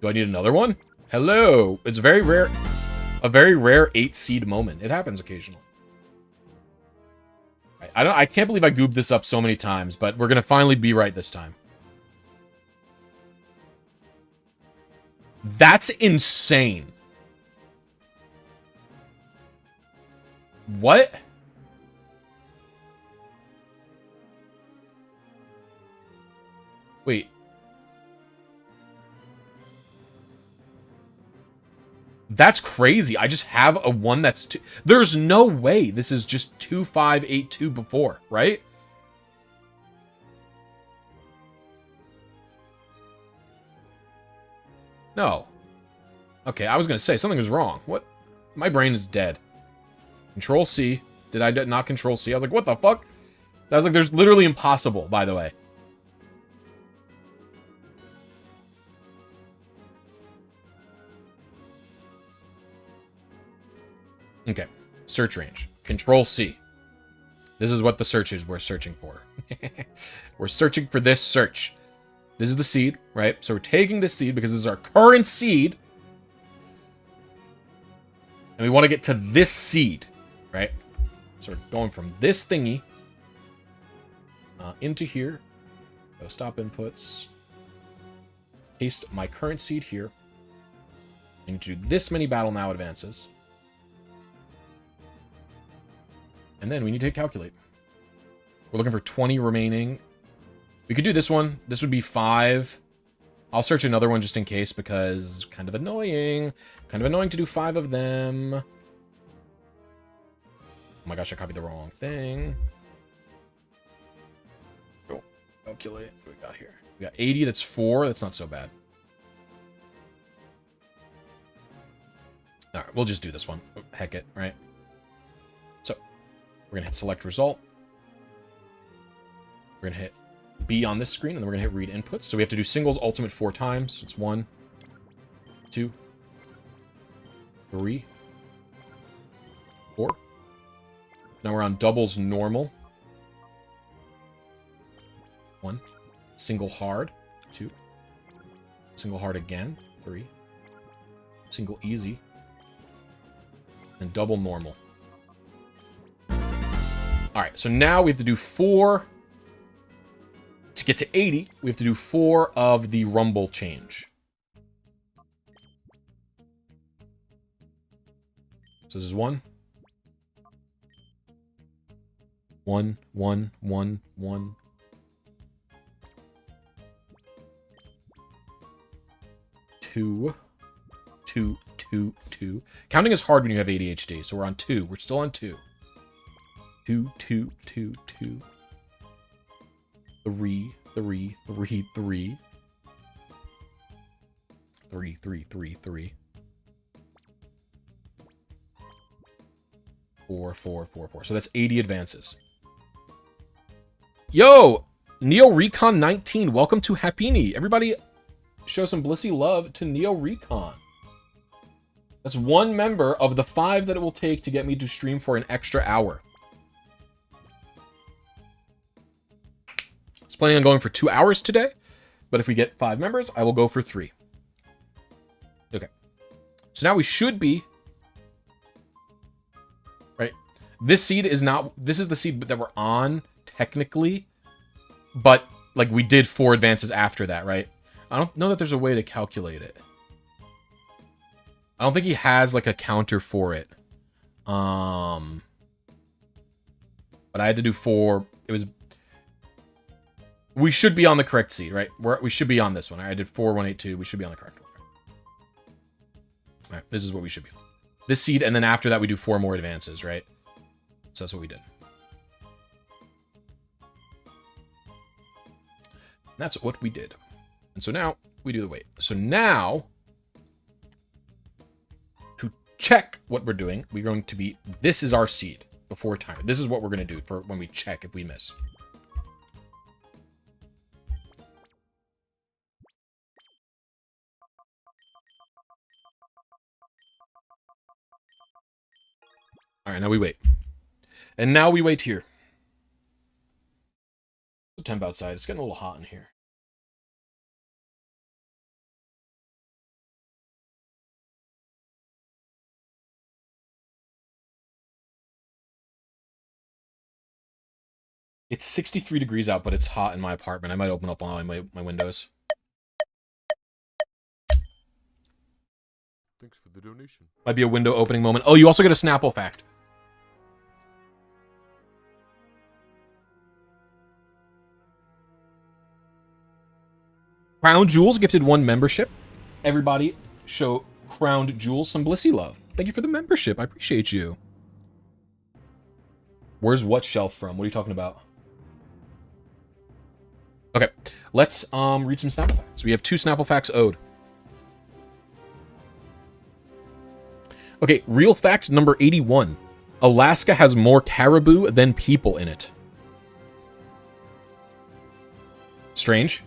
Do I need another one? Hello! It's very rare. A very rare 8 seed moment. It happens occasionally. I can't believe I goobed this up so many times, but we're gonna finally be right this time. That's insane. What? Wait. That's crazy. I just have a one that's two. There's no way this is just 2582 before, right? No. Okay, I was going to say something was wrong. What? My brain is dead. Control C. Did I not Control C? I was like, what the fuck? That was like, there's literally impossible, by the way. Okay. Search range. Control C. This is what the search is we're searching for. We're searching for this search. This is the seed, right? So we're taking the seed because this is our current seed. And we want to get to this seed, right? So we're going from this thingy into here. Go stop inputs. Paste my current seed here. I need to do this many battle now advances. And then we need to hit calculate. We're looking for 20 remaining. We could do this one. This would be 5. I'll search another one just in case because kind of annoying. Kind of annoying to do 5 of them. Oh my gosh, I copied the wrong thing. Cool. Calculate. What we got here? We got 80. That's 4. That's not so bad. All right, we'll just do this one. Heck it, right? So we're going to hit select result. We're going to hit B on this screen, and then we're going to hit read inputs. So we have to do singles ultimate 4 times. It's 1, 2, 3, 4. Now we're on doubles normal. 1. Single hard. 2. Single hard again. 3. Single easy. And double normal. Alright, so now we have to do 4. To get to 80, we have to do 4 of the rumble change. So this is 1. 1, 1, 1, 1. 2, 2, 2, 2. Counting is hard when you have ADHD, so we're on 2. We're still on 2. 2, 2, 2, 2. 3, 3, 3, 3. 3, 3, 3, 3. 4, 4, 4, 4. So that's 80 advances. Yo! Neo Recon 19, welcome to Happini. Everybody show some Blissy love to Neo Recon. That's one member of the 5 that it will take to get me to stream for an extra hour. I was planning on going for 2 hours today, but if we get 5 members, I will go for 3. Okay. So now we should be... Right? This seed is not... This is the seed that we're on, technically, but, like, we did 4 advances after that, right? I don't know that there's a way to calculate it. I don't think he has, like, a counter for it. But I had to do 4. It was... We should be on the correct seed, right? We should be on this one. I did 4, 1, 8, 2. We should be on the correct one. All right, this is what we should be on. This seed, and then after that, we do 4 more advances, right? So that's what we did. That's what we did. And so now, we do the wait. So now, to check what we're doing, we're going to be... This is our seed before timer. This is what we're going to do for when we check if we miss. All right, now we wait. And now we wait here. It's temp outside. It's getting a little hot in here. It's 63 degrees out, but it's hot in my apartment. I might open up all my windows. Thanks for the donation. Might be a window opening moment. Oh, you also get a Snapple fact. Crown Jewels gifted 1 membership. Everybody show Crowned Jewels some Blisy love. Thank you for the membership. I appreciate you. Where's what shelf from? What are you talking about? Okay, let's read some Snapple facts. We have 2 Snapple facts owed. Okay, real fact number 81. Alaska has more caribou than people in it. Strange.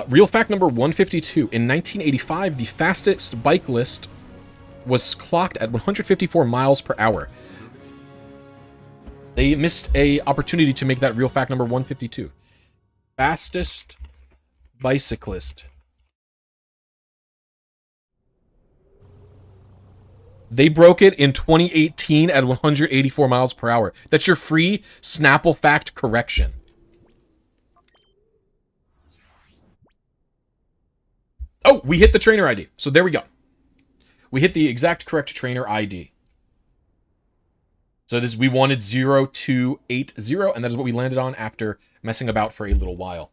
Real fact number 152. In 1985, the fastest bike list was clocked at 154 miles per hour. They missed a opportunity to make that real fact number 152. Fastest bicyclist. They broke it in 2018 at 184 miles per hour. That's your free Snapple fact correction. Oh, we hit the trainer ID. So there we go. We hit the exact correct trainer ID. So we wanted 0280, and that is what we landed on after messing about for a little while.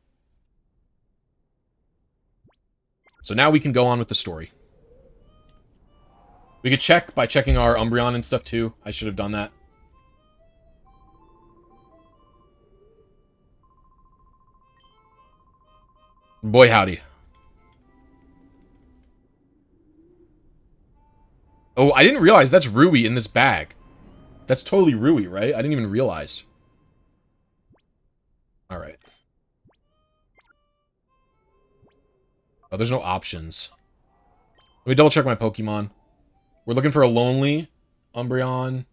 So now we can go on with the story. We could check by checking our Umbreon and stuff too. I should have done that. Boy howdy. Oh, I didn't realize that's Rui in this bag. That's totally Rui, right? I didn't even realize. Alright. Oh, there's no options. Let me double check my Pokemon. We're looking for a Lonely, Umbreon.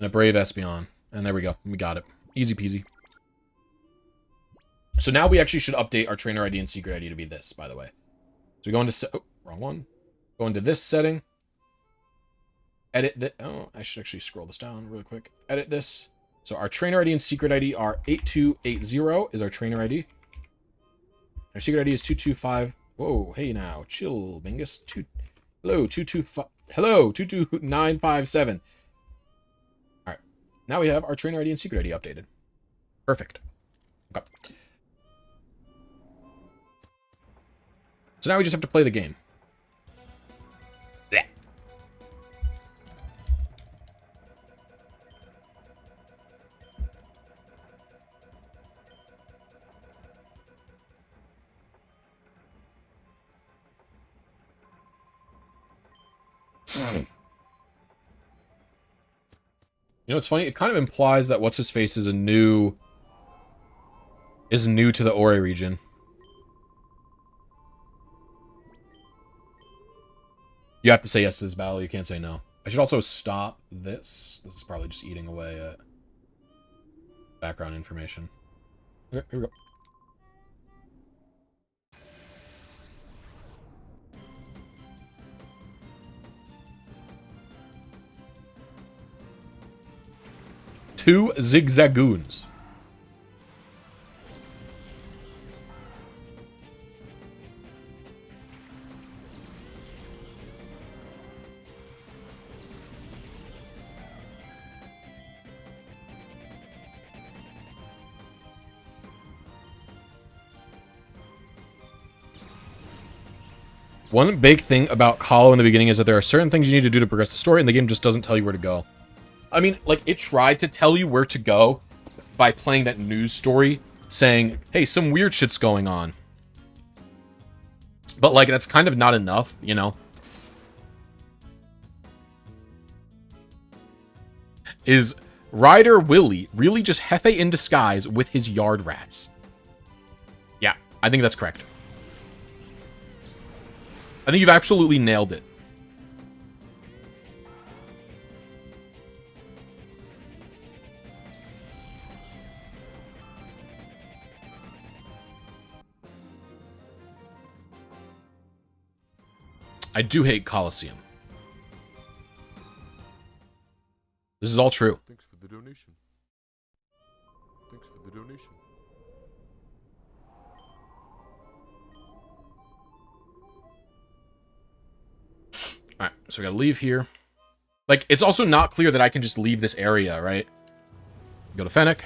And a Brave Espeon. And there we go. We got it. Easy peasy. So now we actually should update our trainer ID and secret ID to be this, by the way. So we go into... Oh, wrong one. Go into this setting. Edit the... Oh, I should actually scroll this down really quick. Edit this. So our trainer ID and secret ID are 8280 is our trainer ID. Our secret ID is 225. Whoa, hey now. Chill, Bingus. Hello, 225. Hello, 22957. Alright. Now we have our trainer ID and secret ID updated. Perfect. Okay. So now we just have to play the game. Yeah. You know, it's funny. It kind of implies that What's-His-Face is new to the Ori region. You have to say yes to this battle. You can't say no. I should also stop this. This is probably just eating away at background information. Okay, here we go. Two Zigzagoons. One big thing about Colo in the beginning is that there are certain things you need to do to progress the story, and the game just doesn't tell you where to go. I mean, like, it tried to tell you where to go by playing that news story, saying, hey, some weird shit's going on. But, like, that's kind of not enough, you know? Is Ryder Willie really just Hefe in disguise with his yard rats? Yeah, I think that's correct. I think you've absolutely nailed it. I do hate Colosseum. This is all true. Thanks for the donation. Thanks for the donation. Alright, so we gotta leave here. Like, it's also not clear that I can just leave this area, right? Go to Fennec.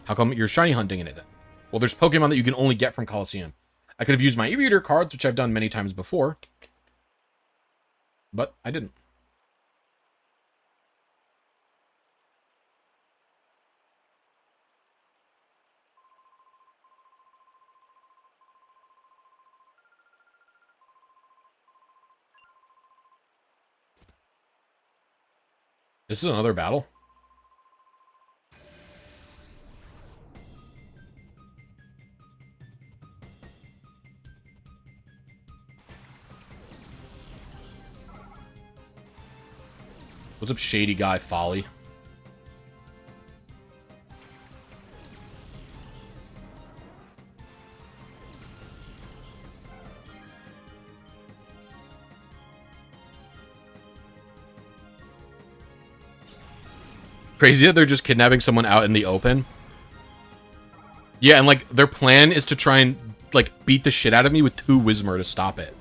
How come you're shiny hunting in it then? Well, there's Pokemon that you can only get from Colosseum. I could have used my e-reader cards, which I've done many times before. But I didn't. This is another battle. What's up, shady guy Folly? Crazy that they're just kidnapping someone out in the open. Yeah, and like their plan is to try and like beat the shit out of me with 2 Whismur to stop it.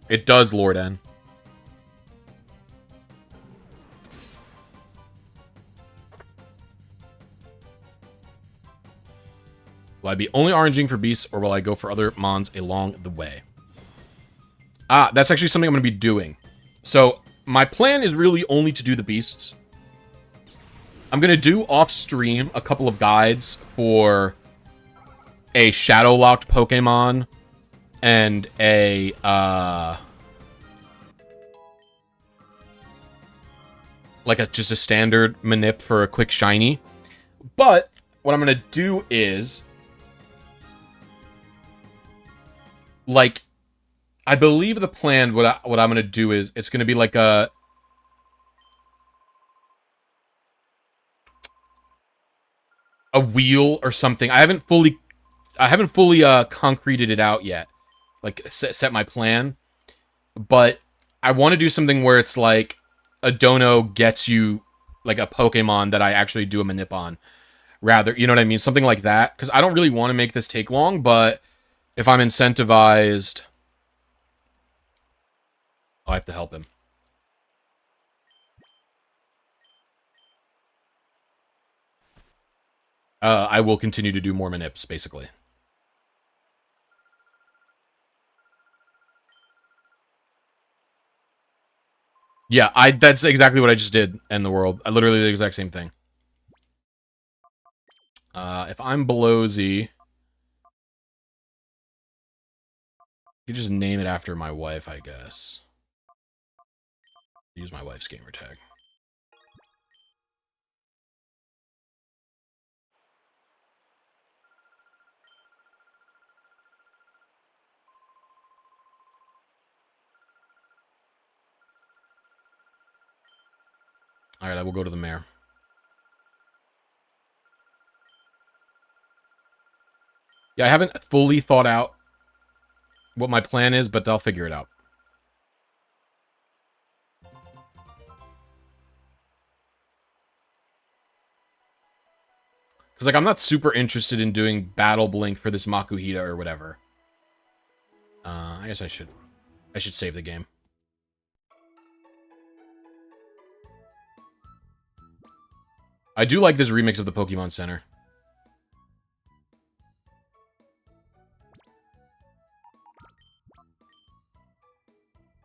It does, Lord N. Will I be only RNGing for beasts, or will I go for other mons along the way? Ah, that's actually something I'm going to be doing. So, my plan is really only to do the beasts. I'm going to do off-stream a couple of guides for a Shadow-locked Pokemon and a, just a standard manip for a quick shiny. But, what I'm going to do is, like, I believe the plan, what I'm going to do is, it's going to be like a wheel or something. I haven't fully concreted it out yet. Like, set my plan. But I want to do something where it's like, a dono gets you, like, a Pokemon that I actually do a manip on. Rather, you know what I mean? Something like that. Because I don't really want to make this take long, but if I'm incentivized... Oh, I have to help him. I will continue to do more manips, basically. Yeah, that's exactly what I just did in the world. I literally did the exact same thing. If I'm Blisy, you just name it after my wife, I guess. Use my wife's gamer tag. Alright, I will go to the mayor. Yeah, I haven't fully thought out what my plan is, but I'll figure it out. Because, like, I'm not super interested in doing Battle Blink for this Makuhita or whatever. I guess I should save the game. I do like this remix of the Pokemon Center.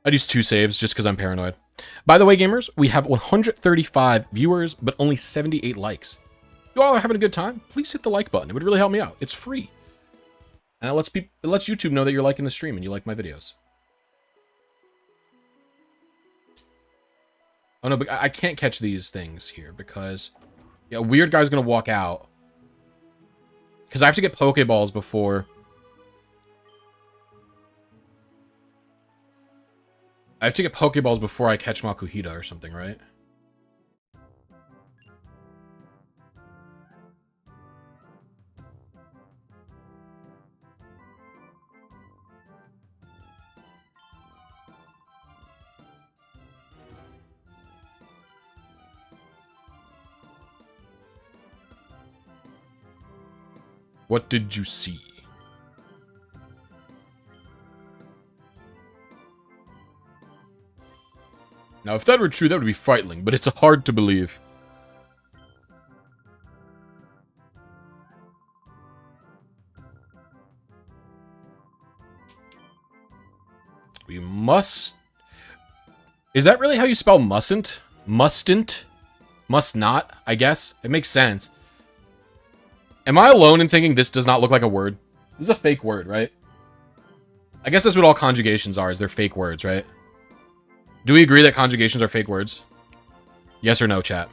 I'd use 2 saves just because I'm paranoid. By the way, gamers, we have 135 viewers, but only 78 likes. If you all are having a good time, please hit the like button. It would really help me out. It's free. And it lets YouTube know that you're liking the stream and you like my videos. Oh no, but I can't catch these things here because... Yeah, a weird guy's gonna walk out. Because I have to get Pokeballs before... I have to get Pokeballs before I catch Makuhita or something, right? What did you see? Now, if that were true, that would be frightening, but it's hard to believe. We must... Is that really how you spell mustn't? Mustn't? Must not, I guess. It makes sense. Am I alone in thinking this does not look like a word? This is a fake word, right? I guess that's what all conjugations are, is they're fake words, right? Do we agree that conjugations are fake words? Yes or no, chat?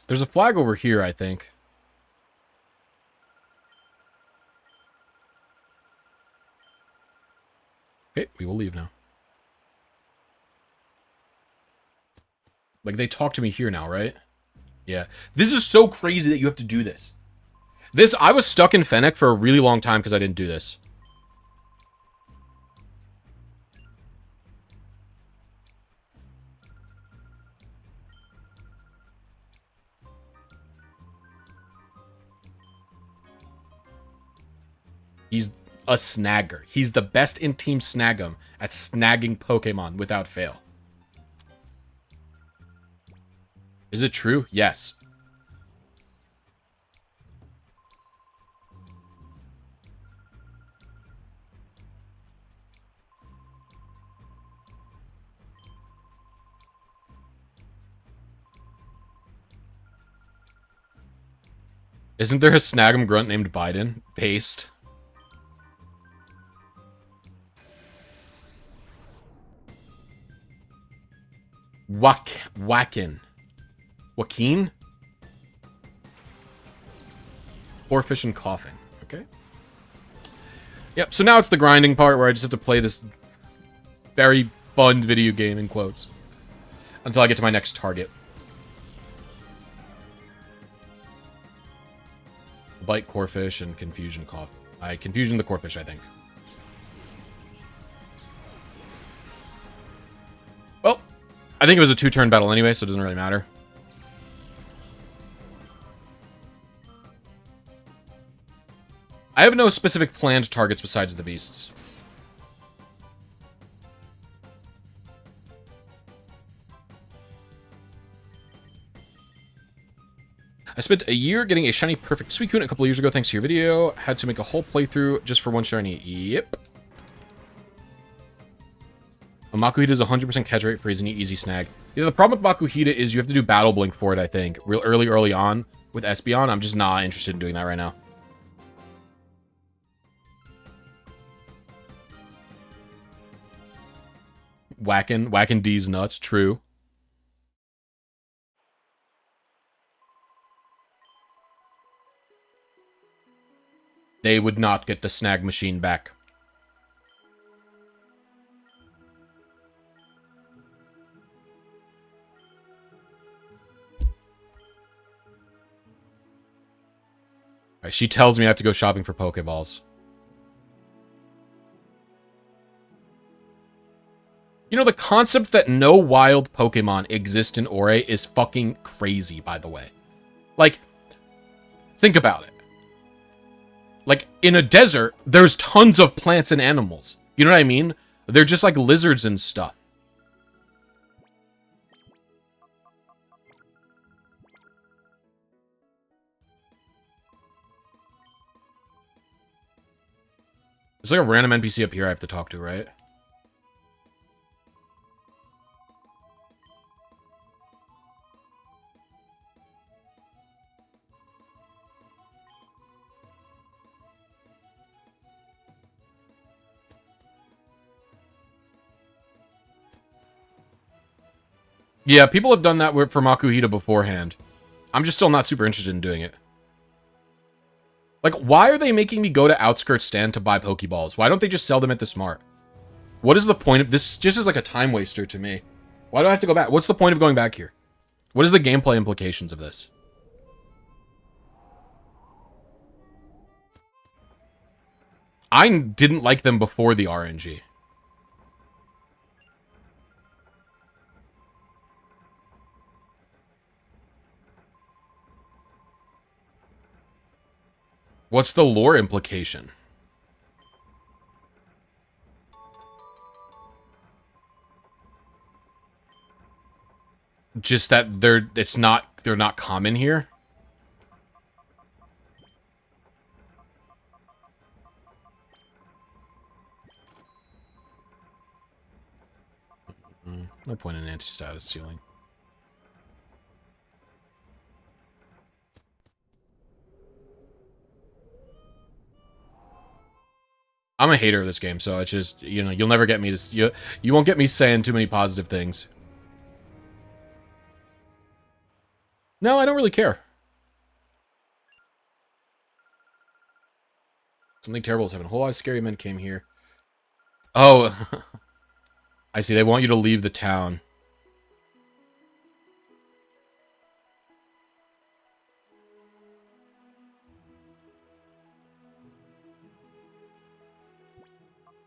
There's a flag over here, I think. Okay, we will leave now. Like, they talk to me here now, right? Yeah. This is so crazy that you have to do this. I was stuck in Fennec for a really long time because I didn't do this. He's a snagger. He's the best in Team Snag'em at snagging Pokemon without fail. Is it true? Yes. Isn't there a Snag'em grunt named Biden? Paste. Whackin. Joaquin? Poor fish and coffin. Okay. Yep, so now it's the grinding part where I just have to play this very fun video game, in quotes, until I get to my next target. Bite Corefish and Confusion Coffin. I Confusion the Corefish, I think. Well, I think it was a 2-turn battle anyway, so it doesn't really matter. I have no specific planned targets besides the beasts. I spent a year getting a shiny perfect Suicune a couple of years ago thanks to your video. Had to make a whole playthrough just for one shiny. Yep. A Makuhita is 100% catch rate for easy snag. Yeah, the problem with Makuhita is you have to do Battle Blink for it, I think. Real early on with Espeon. I'm just not interested in doing that right now. Whackin' D's nuts, true. They would not get the snag machine back. Alright, she tells me I have to go shopping for Pokeballs. You know, the concept that no wild Pokemon exist in Ore is fucking crazy, by the way. Like, think about it. Like, in a desert, there's tons of plants and animals. You know what I mean? They're just like lizards and stuff. There's like a random NPC up here I have to talk to, right? Yeah, people have done that for Makuhita beforehand. I'm just still not super interested in doing it. Like, why are they making me go to Outskirts Stand to buy Pokeballs? Why don't they just sell them at the Smart? What is the point of this? Just is like a time waster to me. Why do I have to go back? What's the point of going back here? What is the gameplay implications of this? I didn't like them before the RNG. What's the lore implication? Just that they're not common here. No point in anti-status ceiling. I'm a hater of this game, so it's just, you know, you'll never get me to... You won't get me saying too many positive things. No, I don't really care. Something terrible is happening. A whole lot of scary men came here. Oh, I see. They want you to leave the town.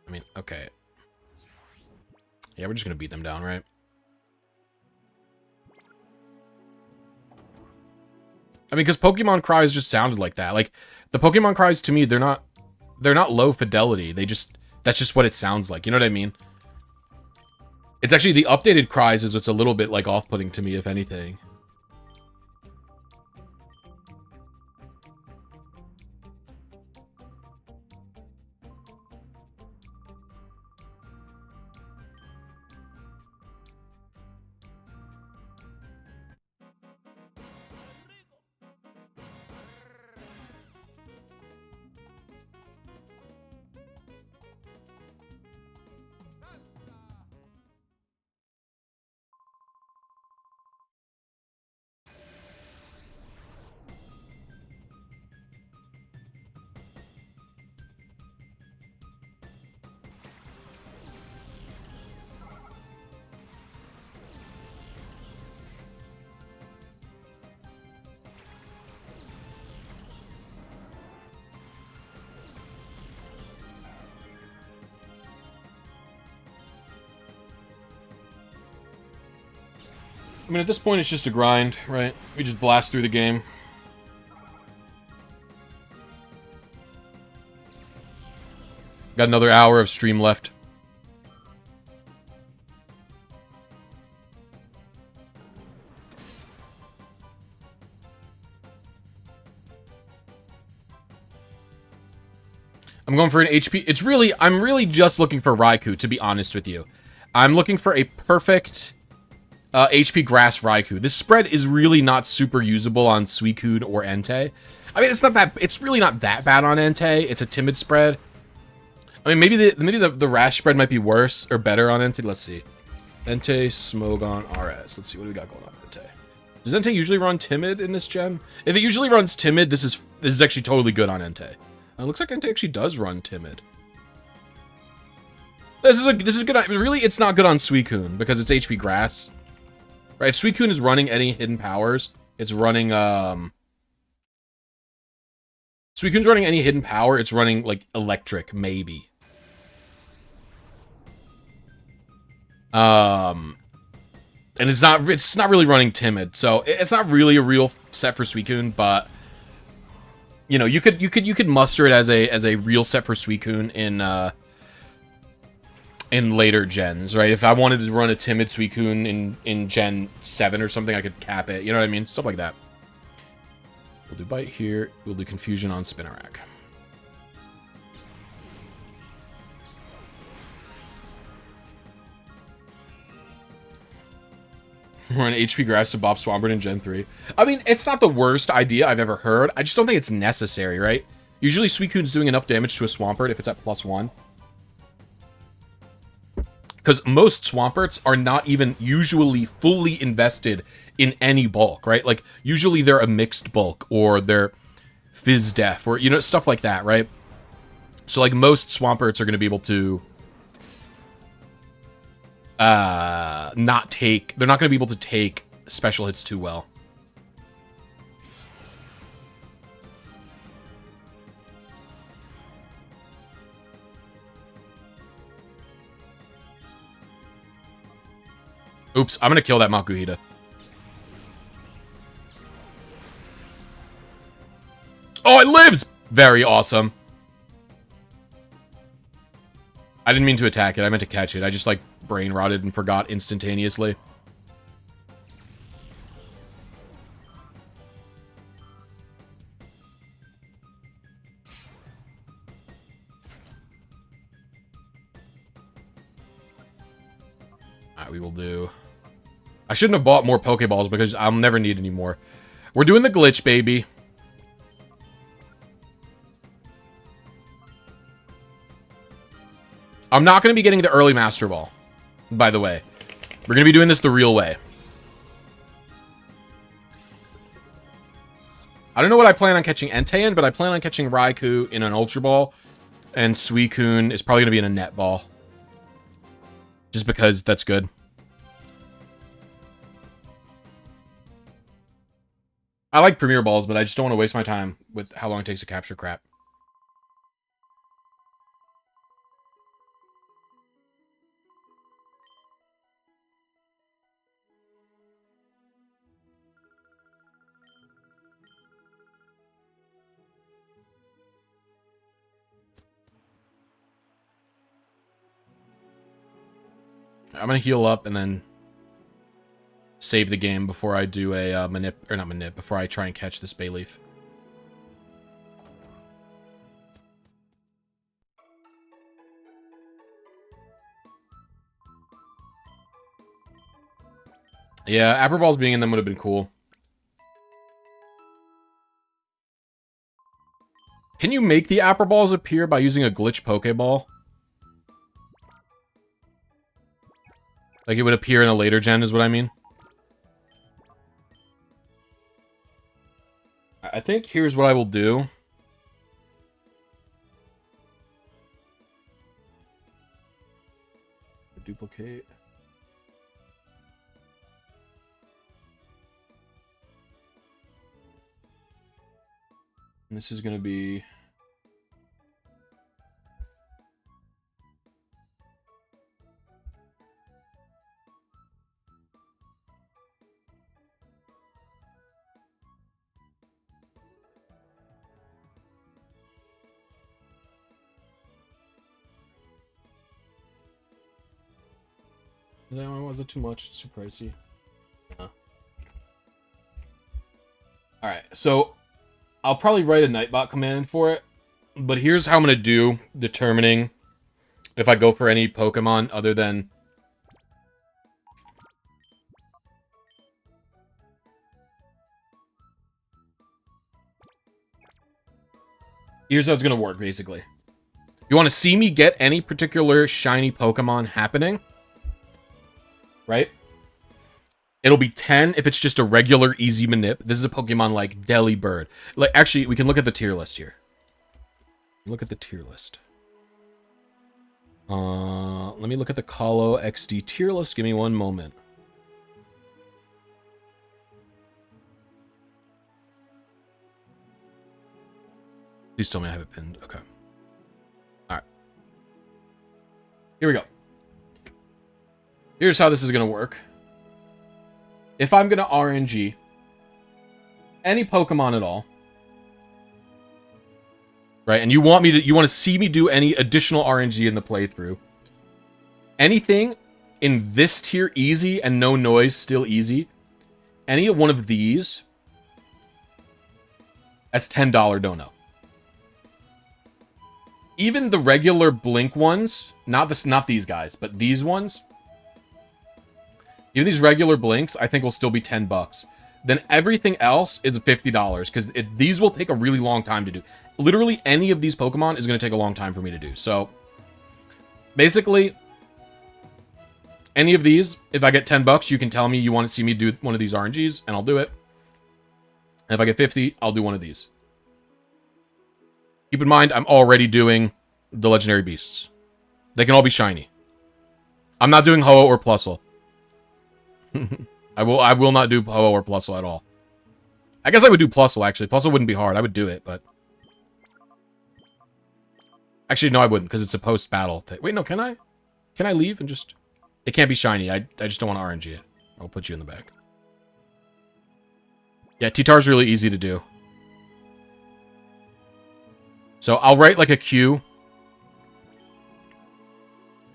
I mean, okay. Yeah, we're just gonna beat them down, right? I mean, because Pokemon cries just sounded like that. Like, the Pokemon cries, to me, they're not low fidelity. That's just what it sounds like. You know what I mean? It's actually the updated cries is what's a little bit, like, off-putting to me, if anything. I mean, at this point, it's just a grind, right? We just blast through the game. Got another hour of stream left. I'm going for an HP. I'm really just looking for Raikou, to be honest with you. I'm looking for a perfect HP Grass Raikou. This spread is really not super usable on Suicune or Entei. I mean, it's really not that bad on Entei. It's a timid spread. I mean, maybe the Rash spread might be worse or better on Entei. Let's see. Entei, Smogon, RS. Let's see what do we got going on with Entei. Does Entei usually run timid in this gen? If it usually runs timid, this is actually totally good on Entei. It looks like Entei actually does run timid. This is good. Really, it's not good on Suicune because it's HP Grass. Right, if Suicune is running any hidden powers, it's running, Suicune's running any hidden power, it's running, like, electric, maybe. And it's not really running timid, so it's not really a real set for Suicune, but, you know, you could muster it as a real set for Suicune in later gens, right? If I wanted to run a timid Suicune in Gen 7 or something, I could cap it. You know what I mean? Stuff like that. We'll do Bite here. We'll do Confusion on Spinarak. Run HP Grass to Bob Swampert in Gen 3. I mean, it's not the worst idea I've ever heard. I just don't think it's necessary, right? Usually Suicune's doing enough damage to a Swampert if it's at +1. Because most Swamperts are not even usually fully invested in any bulk, right? Like, usually they're a mixed bulk, or they're Fizz Def, or, you know, stuff like that, right? So, like, most Swamperts are going to be able to they're not going to be able to take special hits too well. Oops, I'm gonna kill that Makuhita. Oh, it lives! Very awesome. I didn't mean to attack it. I meant to catch it. I just, like, brain rotted and forgot instantaneously. Alright, we will do... I shouldn't have bought more Pokeballs because I'll never need any more. We're doing the glitch, baby. I'm not going to be getting the early Master Ball, by the way. We're going to be doing this the real way. I don't know what I plan on catching Entei in, but I plan on catching Raikou in an Ultra Ball. And Suicune is probably going to be in a Net Ball. Just because that's good. I like Premier Balls, but I just don't want to waste my time with how long it takes to capture crap. I'm going to heal up and then save the game before I do a before I try and catch this Bayleaf. Yeah, Apple Balls being in them would have been cool. Can you make the Apple Balls appear by using a glitch Pokeball? Like it would appear in a later gen is what I mean. I think here's what I will do. Duplicate. And this is going to be... No, was it too much? It's too pricey. Yeah. Alright, so I'll probably write a Nightbot command for it, but here's how I'm going to do determining if I go for any Pokemon other than... Here's how it's going to work, basically. You want to see me get any particular shiny Pokemon happening? Right? It'll be 10 if it's just a regular easy manip. This is a Pokemon like Delibird. Like, actually, we can look at the tier list here. Look at the tier list. Let me look at the Colo XD tier list. Give me one moment. Please tell me I have it pinned. Okay. Alright. Here we go. Here's how this is going to work. If I'm going to RNG any Pokemon at all, right, and you want to see me do any additional RNG in the playthrough, anything in this tier easy and no noise still easy, any one of these, that's $10 dono. Even the regular Blink ones, not these guys, but these ones, even these regular Blinks, I think will still be $10. Then everything else is $50, because these will take a really long time to do. Literally any of these Pokemon is going to take a long time for me to do. So, basically, any of these, if I get $10, you can tell me you want to see me do one of these RNGs, and I'll do it. And if I get 50, I'll do one of these. Keep in mind, I'm already doing the Legendary Beasts. They can all be shiny. I'm not doing Ho-Oh or Plusle. I will not do Ho-Oh or Plusle at all. I guess I would do Plusle, actually. Plusle wouldn't be hard. I would do it, but... Actually, no, I wouldn't, because it's a post-battle thing. Wait, no, can I? Can I leave and just... It can't be shiny. I just don't want to RNG it. I'll put you in the back. Yeah, T-Tar's really easy to do. So I'll write like a queue.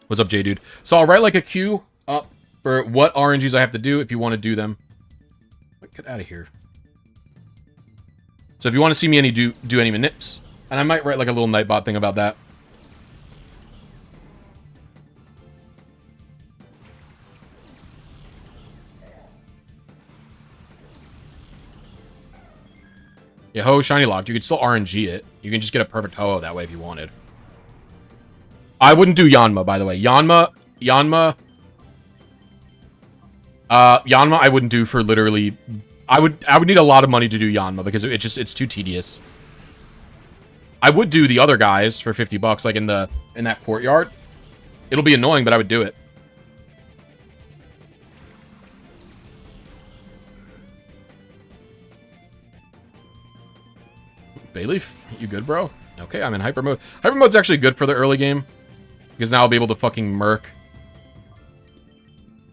What's up, J-Dude? So I'll write like a queue up for what RNGs I have to do if you want to do them. Get out of here. So if you want to see me do any manips, and I might write like a little Nightbot thing about that. Yeah, Ho, Shiny Locked. You could still RNG it. You can just get a perfect Ho that way if you wanted. I wouldn't do Yanma, by the way. Yanma, I wouldn't do for literally... I would need a lot of money to do Yanma because it's too tedious. I would do the other guys for 50 bucks, like in that courtyard. It'll be annoying, but I would do it. Bayleaf, you good, bro? Okay, I'm in hyper mode. Hyper mode's actually good for the early game because now I'll be able to fucking murk.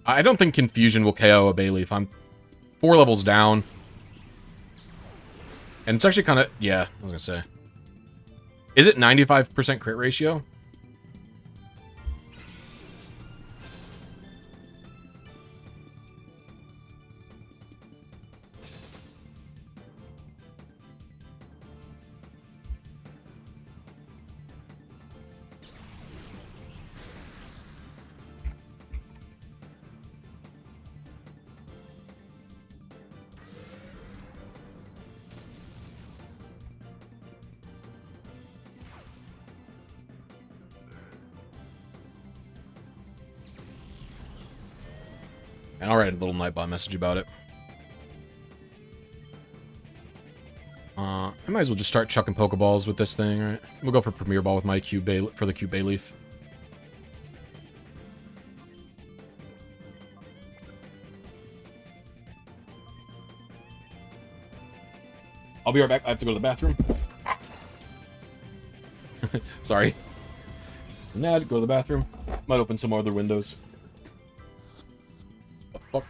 I don't think Confusion will KO a Bayleaf. I'm 4 levels down. And it's actually kind of... Yeah, I was going to say. Is it 95% crit ratio? And I'll write a little Nightbot message about it. I might as well just start chucking Pokeballs with this thing, right? We'll go for Premier Ball with my for the Cube Bayleaf. I'll be right back. I have to go to the bathroom. Sorry. Ned, go to the bathroom. Might open some other windows. The fuck?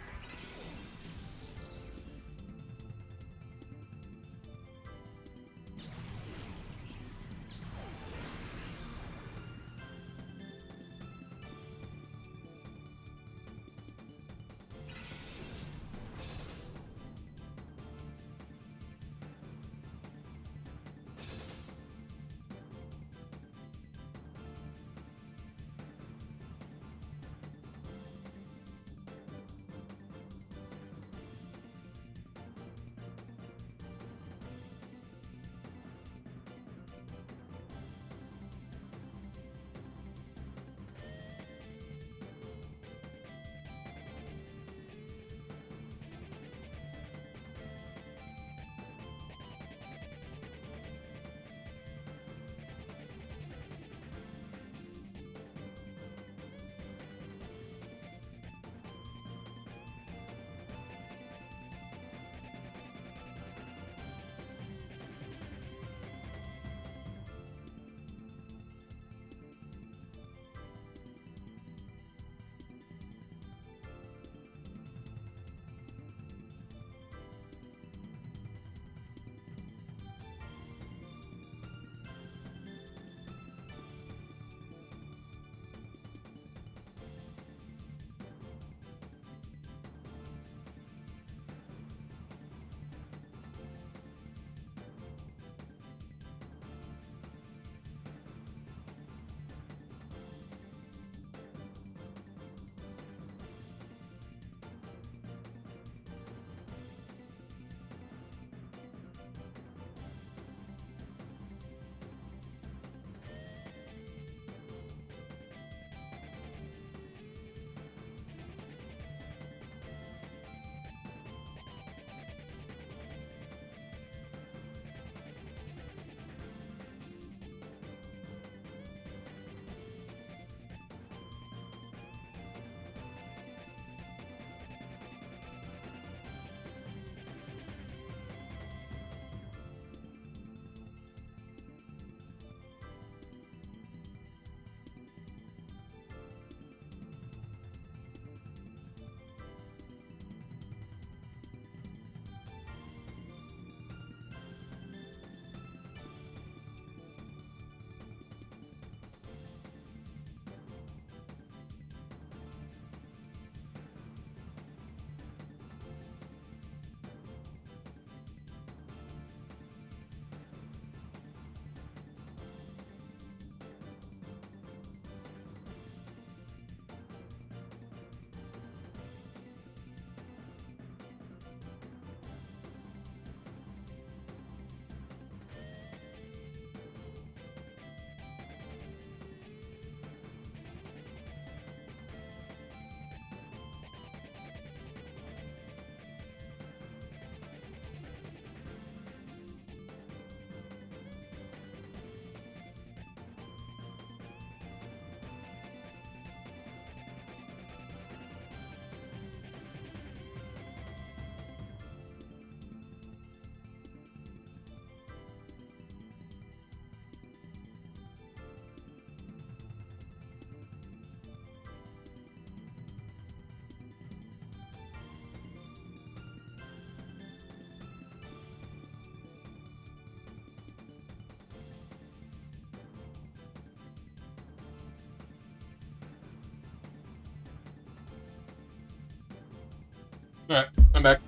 Alright, I'm back.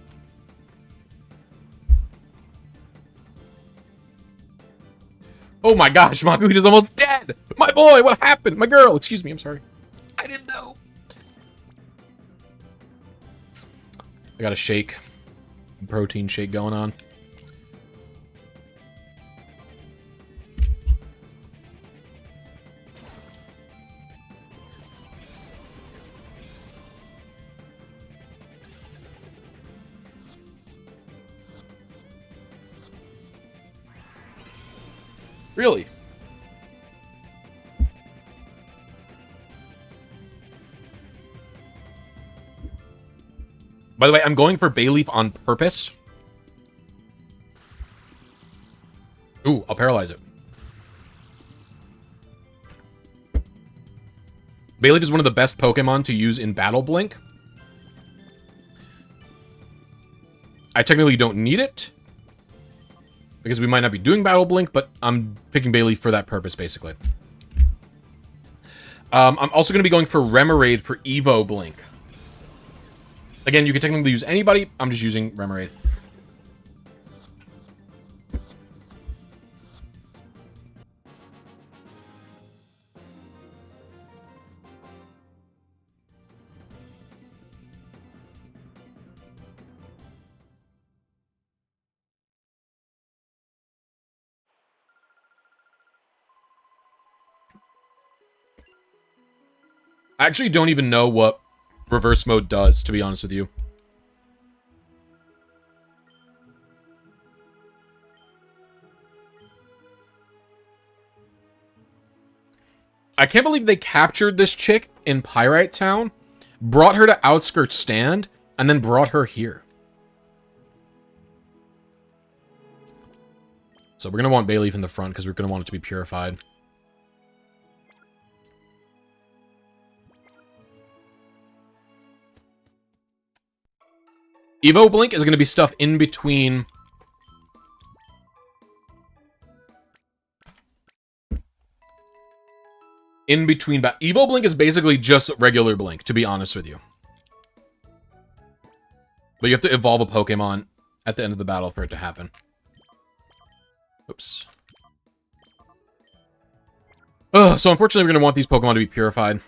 Oh my gosh, Makuhita's almost dead! My boy, what happened? My girl, excuse me, I'm sorry. I didn't know. I got a shake. A protein shake going on. Really? By the way, I'm going for Bayleaf on purpose. Ooh, I'll paralyze it. Bayleaf is one of the best Pokemon to use in Battle Blink. I technically don't need it, because we might not be doing Battle Blink, but I'm picking Bayleaf for that purpose, basically. I'm also going to be going for Remoraid for Evo Blink. Again, you can technically use anybody. I'm just using Remoraid. I actually don't even know what reverse mode does, to be honest with you. I can't believe they captured this chick in Pyrite Town, brought her to Outskirts Stand, and then brought her here. So we're going to want Bayleaf in the front, because we're going to want it to be purified. Evo Blink is going to be stuff in between... Evo Blink is basically just regular Blink, to be honest with you. But you have to evolve a Pokemon at the end of the battle for it to happen. Oops. Ugh, so unfortunately we're going to want these Pokemon to be purified.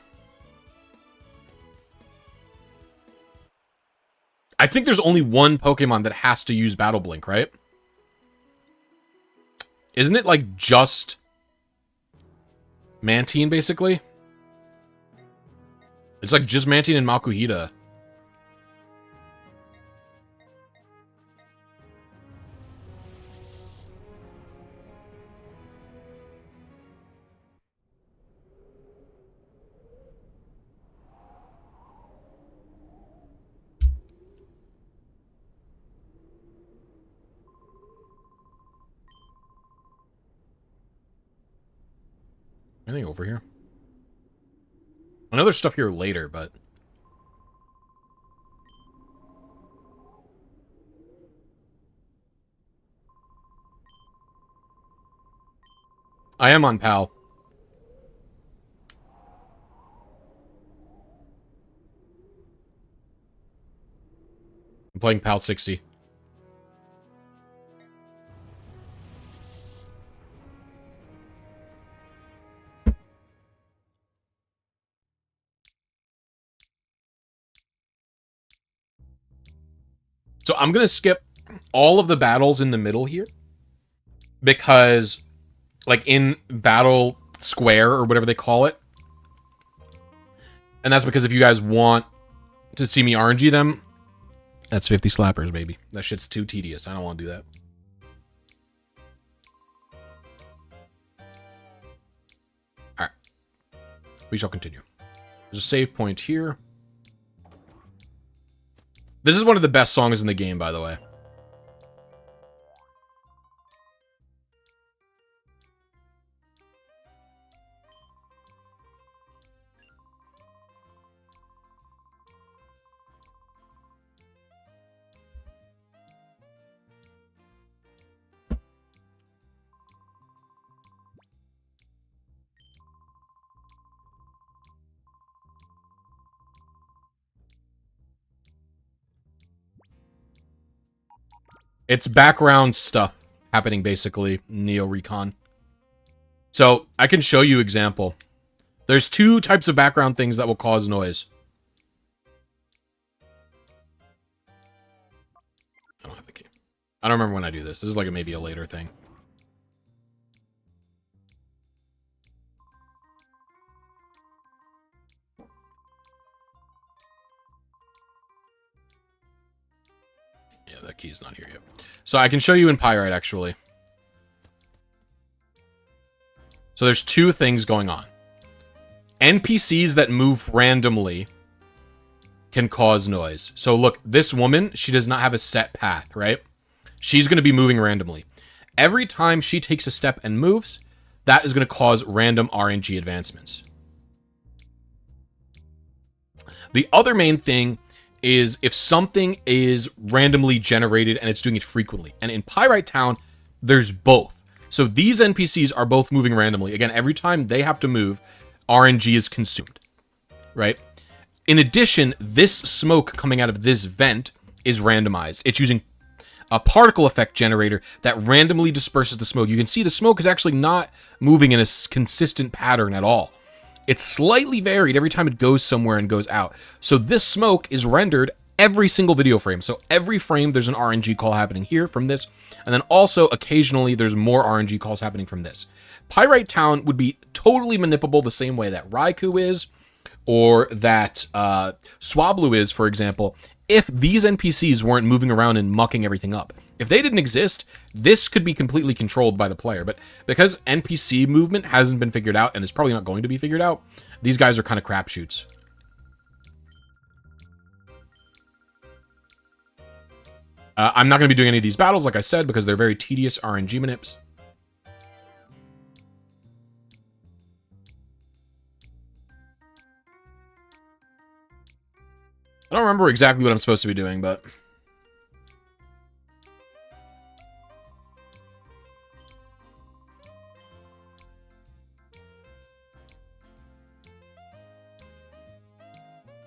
I think there's only one Pokemon that has to use Battle Blink, right? Isn't it like just Mantine, basically? It's like just Mantine and Makuhita. Anything over here? I know there's stuff here later, but... I am on PAL. I'm playing PAL 60. So I'm going to skip all of the battles in the middle here. Because, like, in Battle Square, or whatever they call it. And that's because if you guys want to see me RNG them, that's 50 slappers, baby. That shit's too tedious. I don't want to do that. Alright. We shall continue. There's a save point here. This is one of the best songs in the game, by the way. It's background stuff happening, basically, Neo Recon. So, I can show you example. There's two types of background things that will cause noise. I don't have the key. I don't remember when I do this. This is like maybe a later thing. Yeah, that key's not here yet. So I can show you in Pyrite, actually. So there's two things going on. NPCs that move randomly can cause noise. So look, this woman, she does not have a set path, right? She's going to be moving randomly. Every time she takes a step and moves, that is going to cause random RNG advancements. The other main thing is if something is randomly generated and it's doing it frequently. And in Pyrite Town, there's both. So these NPCs are both moving randomly. Again, every time they have to move, RNG is consumed, right? In addition, this smoke coming out of this vent is randomized. It's using a particle effect generator that randomly disperses the smoke. You can see the smoke is actually not moving in a consistent pattern at all. It's slightly varied every time it goes somewhere and goes out. So this smoke is rendered every single video frame. So every frame there's an RNG call happening here from this. And then also occasionally there's more RNG calls happening from this. Pyrite Town would be totally manipulable the same way that Raikou is, or that Swablu is, for example, if these NPCs weren't moving around and mucking everything up. If they didn't exist, this could be completely controlled by the player. But because NPC movement hasn't been figured out, and is probably not going to be figured out, these guys are kind of crapshoots. I'm not going to be doing any of these battles, like I said, because they're very tedious RNG manips. I don't remember exactly what I'm supposed to be doing, but...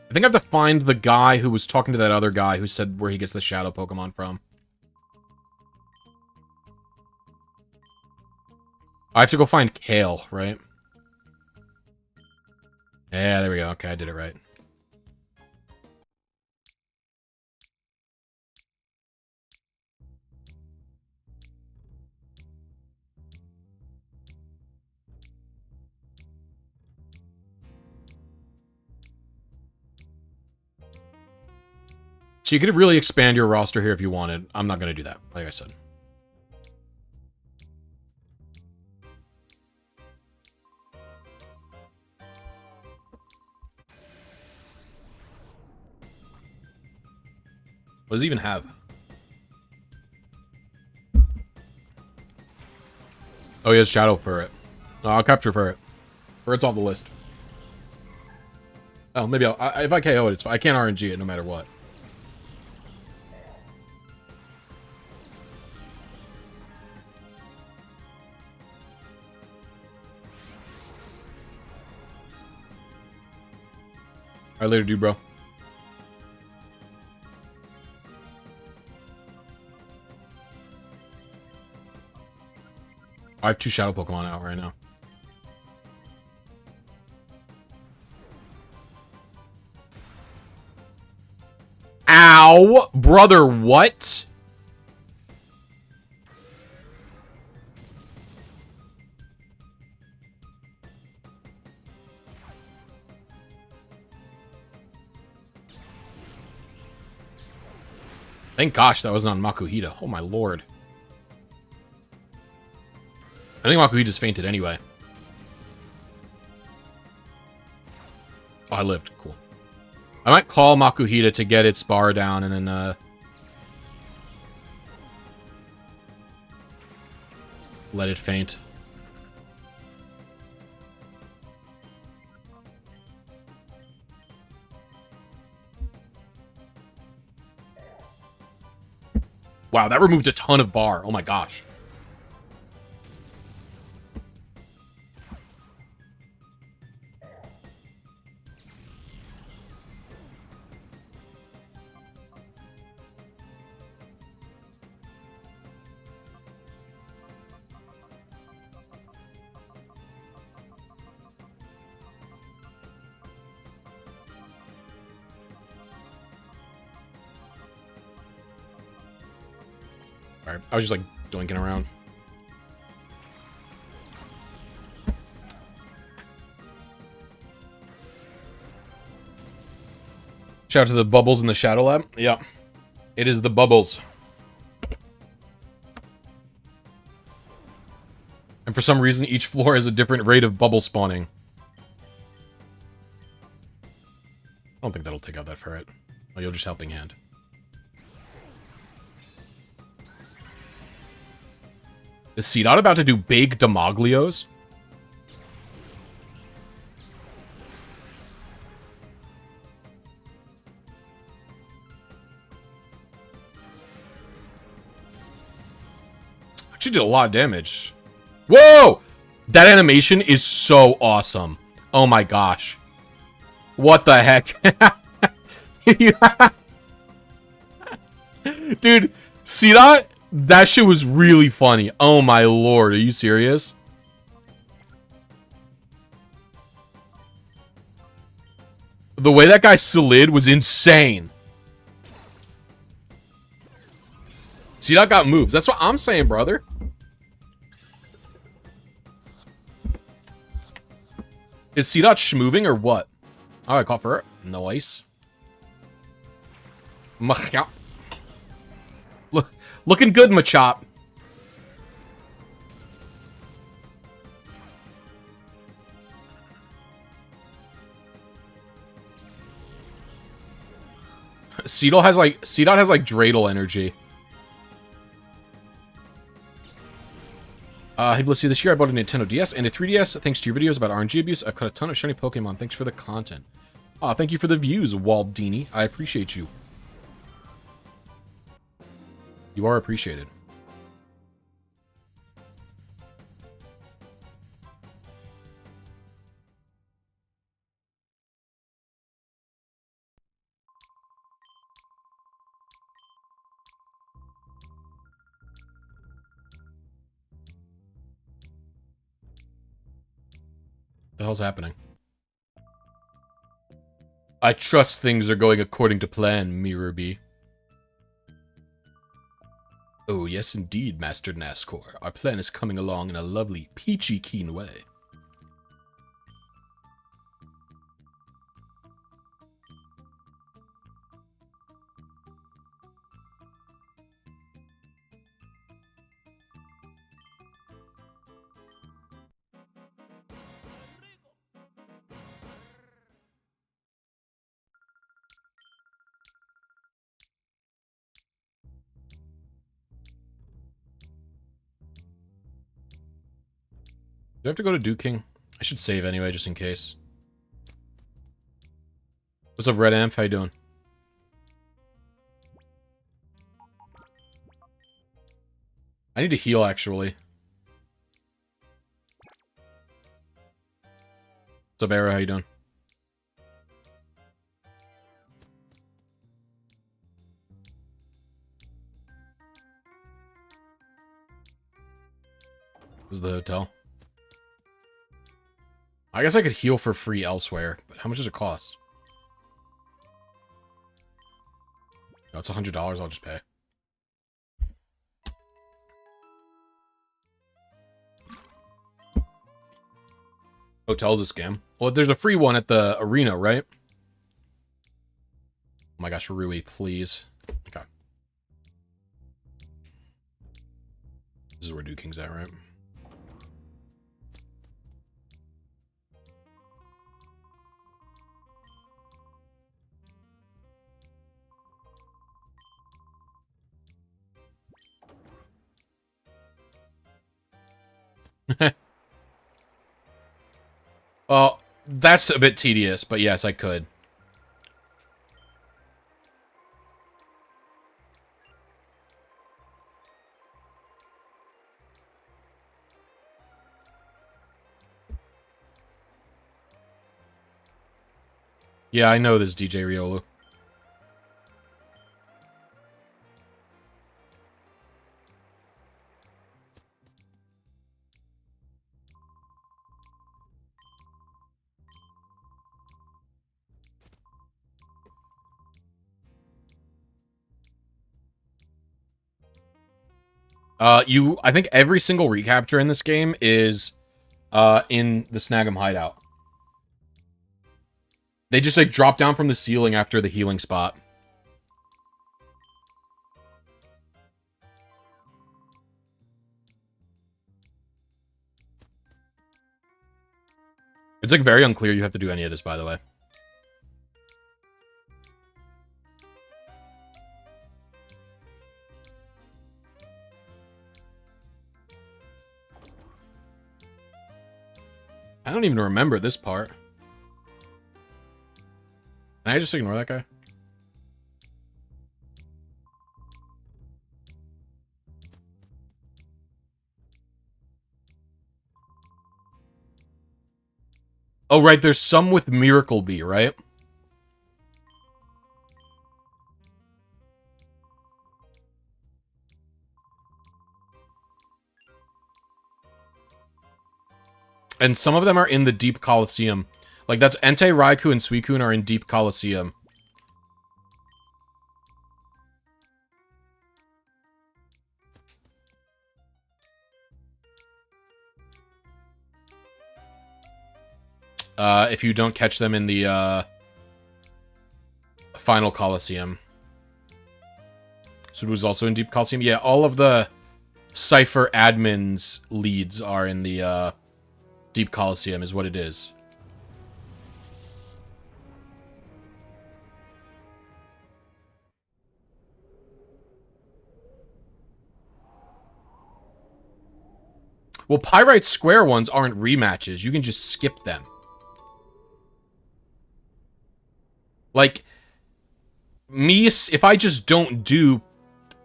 I think I have to find the guy who was talking to that other guy who said where he gets the shadow Pokemon from. I have to go find Kale, right? Yeah, there we go. Okay, I did it right. So you could really expand your roster here if you wanted. I'm not going to do that, like I said. What does it even have? Oh, he has Shadow Ferret. No, I'll capture Ferret. Ferret's off the list. Oh, maybe if I KO it, it's fine. I can't RNG it no matter what. Alright, later, dude, bro. I have 2 Shadow Pokemon out right now. Ow! Brother, what? Thank gosh that wasn't on Makuhita. Oh my lord. I think Makuhita's fainted anyway. Oh, I lived. Cool. I might call Makuhita to get its bar down and then, let it faint. Wow, that removed a ton of bar. Oh my gosh. Alright, I was just, like, doinking around. Shout out to the bubbles in the Shadow Lab. Yeah, it is the bubbles. And for some reason, each floor has a different rate of bubble spawning. I don't think that'll take out that ferret. Oh, you'll just helping hand. Is Seedot about to do big Demoglios? She did a lot of damage. Whoa! That animation is so awesome. Oh my gosh. What the heck? Dude, see that? That shit was really funny. Oh my lord, are you serious? The way that guy slid was insane. See, that got moves. That's what I'm saying, brother. Is C-Dot schmoving or what? Oh, I caught for it. Nice. Looking good, Machop. C-Dot has like Dreidel energy. Hey Blisy, this year I bought a Nintendo DS and a 3DS. Thanks to your videos about RNG abuse, I've caught a ton of shiny Pokemon. Thanks for the content. Aw, thank you for the views, Waldini. I appreciate you. You are appreciated. The hell's happening? I trust things are going according to plan, Mirror B. Oh, yes indeed, Master Nascor. Our plan is coming along in a lovely, peachy keen way. Do I have to go to Duke King? I should save anyway, just in case. What's up, Red Amp? How you doing? I need to heal, actually. What's up, Arrow? How you doing? This is the hotel. I guess I could heal for free elsewhere, but how much does it cost? No, it's $100. I'll just pay. Hotel's a scam. Well, there's a free one at the arena, right? Oh my gosh, Rui, please. Okay. This is where Duke King's at, right? Well, that's a bit tedious, but yes, I could. Yeah, I know this DJ Riolu. I think every single recapture in this game is in the Snag'em hideout. They just like drop down from the ceiling after the healing spot. It's like very unclear you have to do any of this, by the way. I don't even remember this part. Can I just ignore that guy? Oh, right, there's some with Miracle Bee, right? And some of them are in the Deep Colosseum. Like, that's Entei, Raikou, and Suicune are in Deep Colosseum. If you don't catch them in the, Final Colosseum. So it was also in Deep Colosseum? Yeah, all of the Cypher admins leads are in the, Deep Colosseum is what it is. Well, Pyrite Square ones aren't rematches. You can just skip them. Like, me, if I just don't do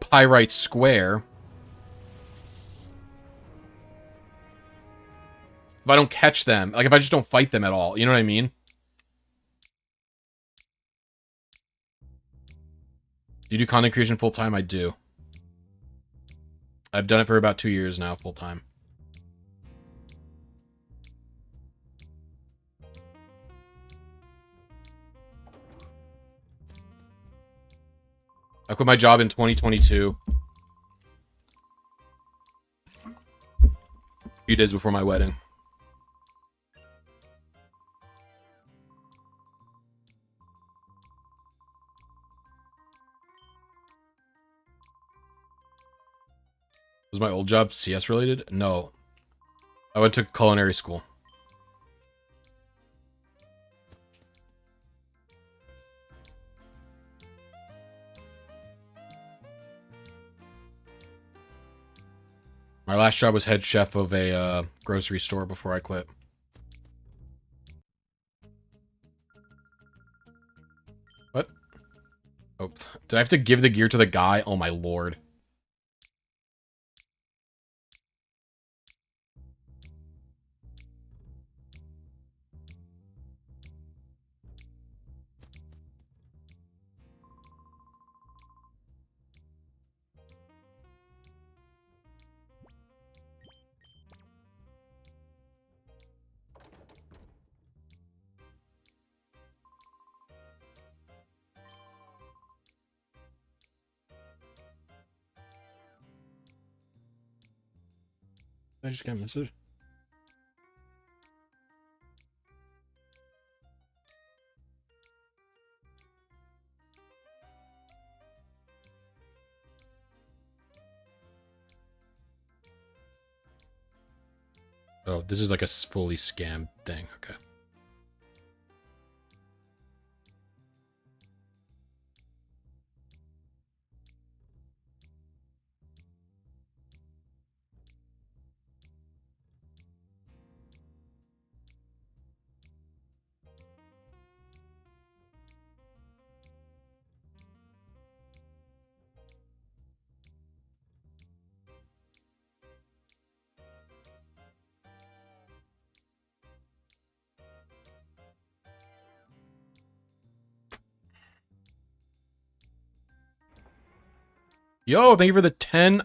Pyrite Square, if I don't catch them, like if I just don't fight them at all, you know what I mean? Do you do content creation full time? I do. I've done it for about 2 years now, full time. I quit my job in 2022. A few days before my wedding. Was my old job CS related? No. I went to culinary school. My last job was head chef of a grocery store before I quit. What? Oh, did I have to give the gear to the guy? Oh my lord. I just got a message. Oh, this is like a fully scammed thing. Okay. Yo, thank you for the $10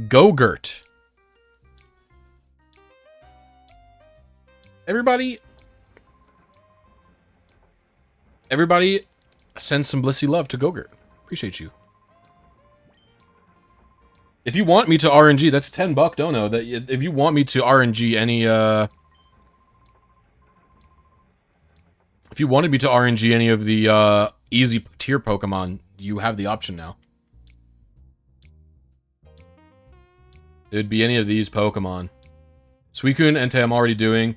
Gogurt. Everybody send some blissy love to Gogurt. Appreciate you. If you want me to RNG, that's $10, Dono. That if you want me to RNG any, if you wanted me to RNG any of the, easy tier Pokemon, you have the option now. It'd be any of these Pokemon. Suicune, Entei I'm already doing.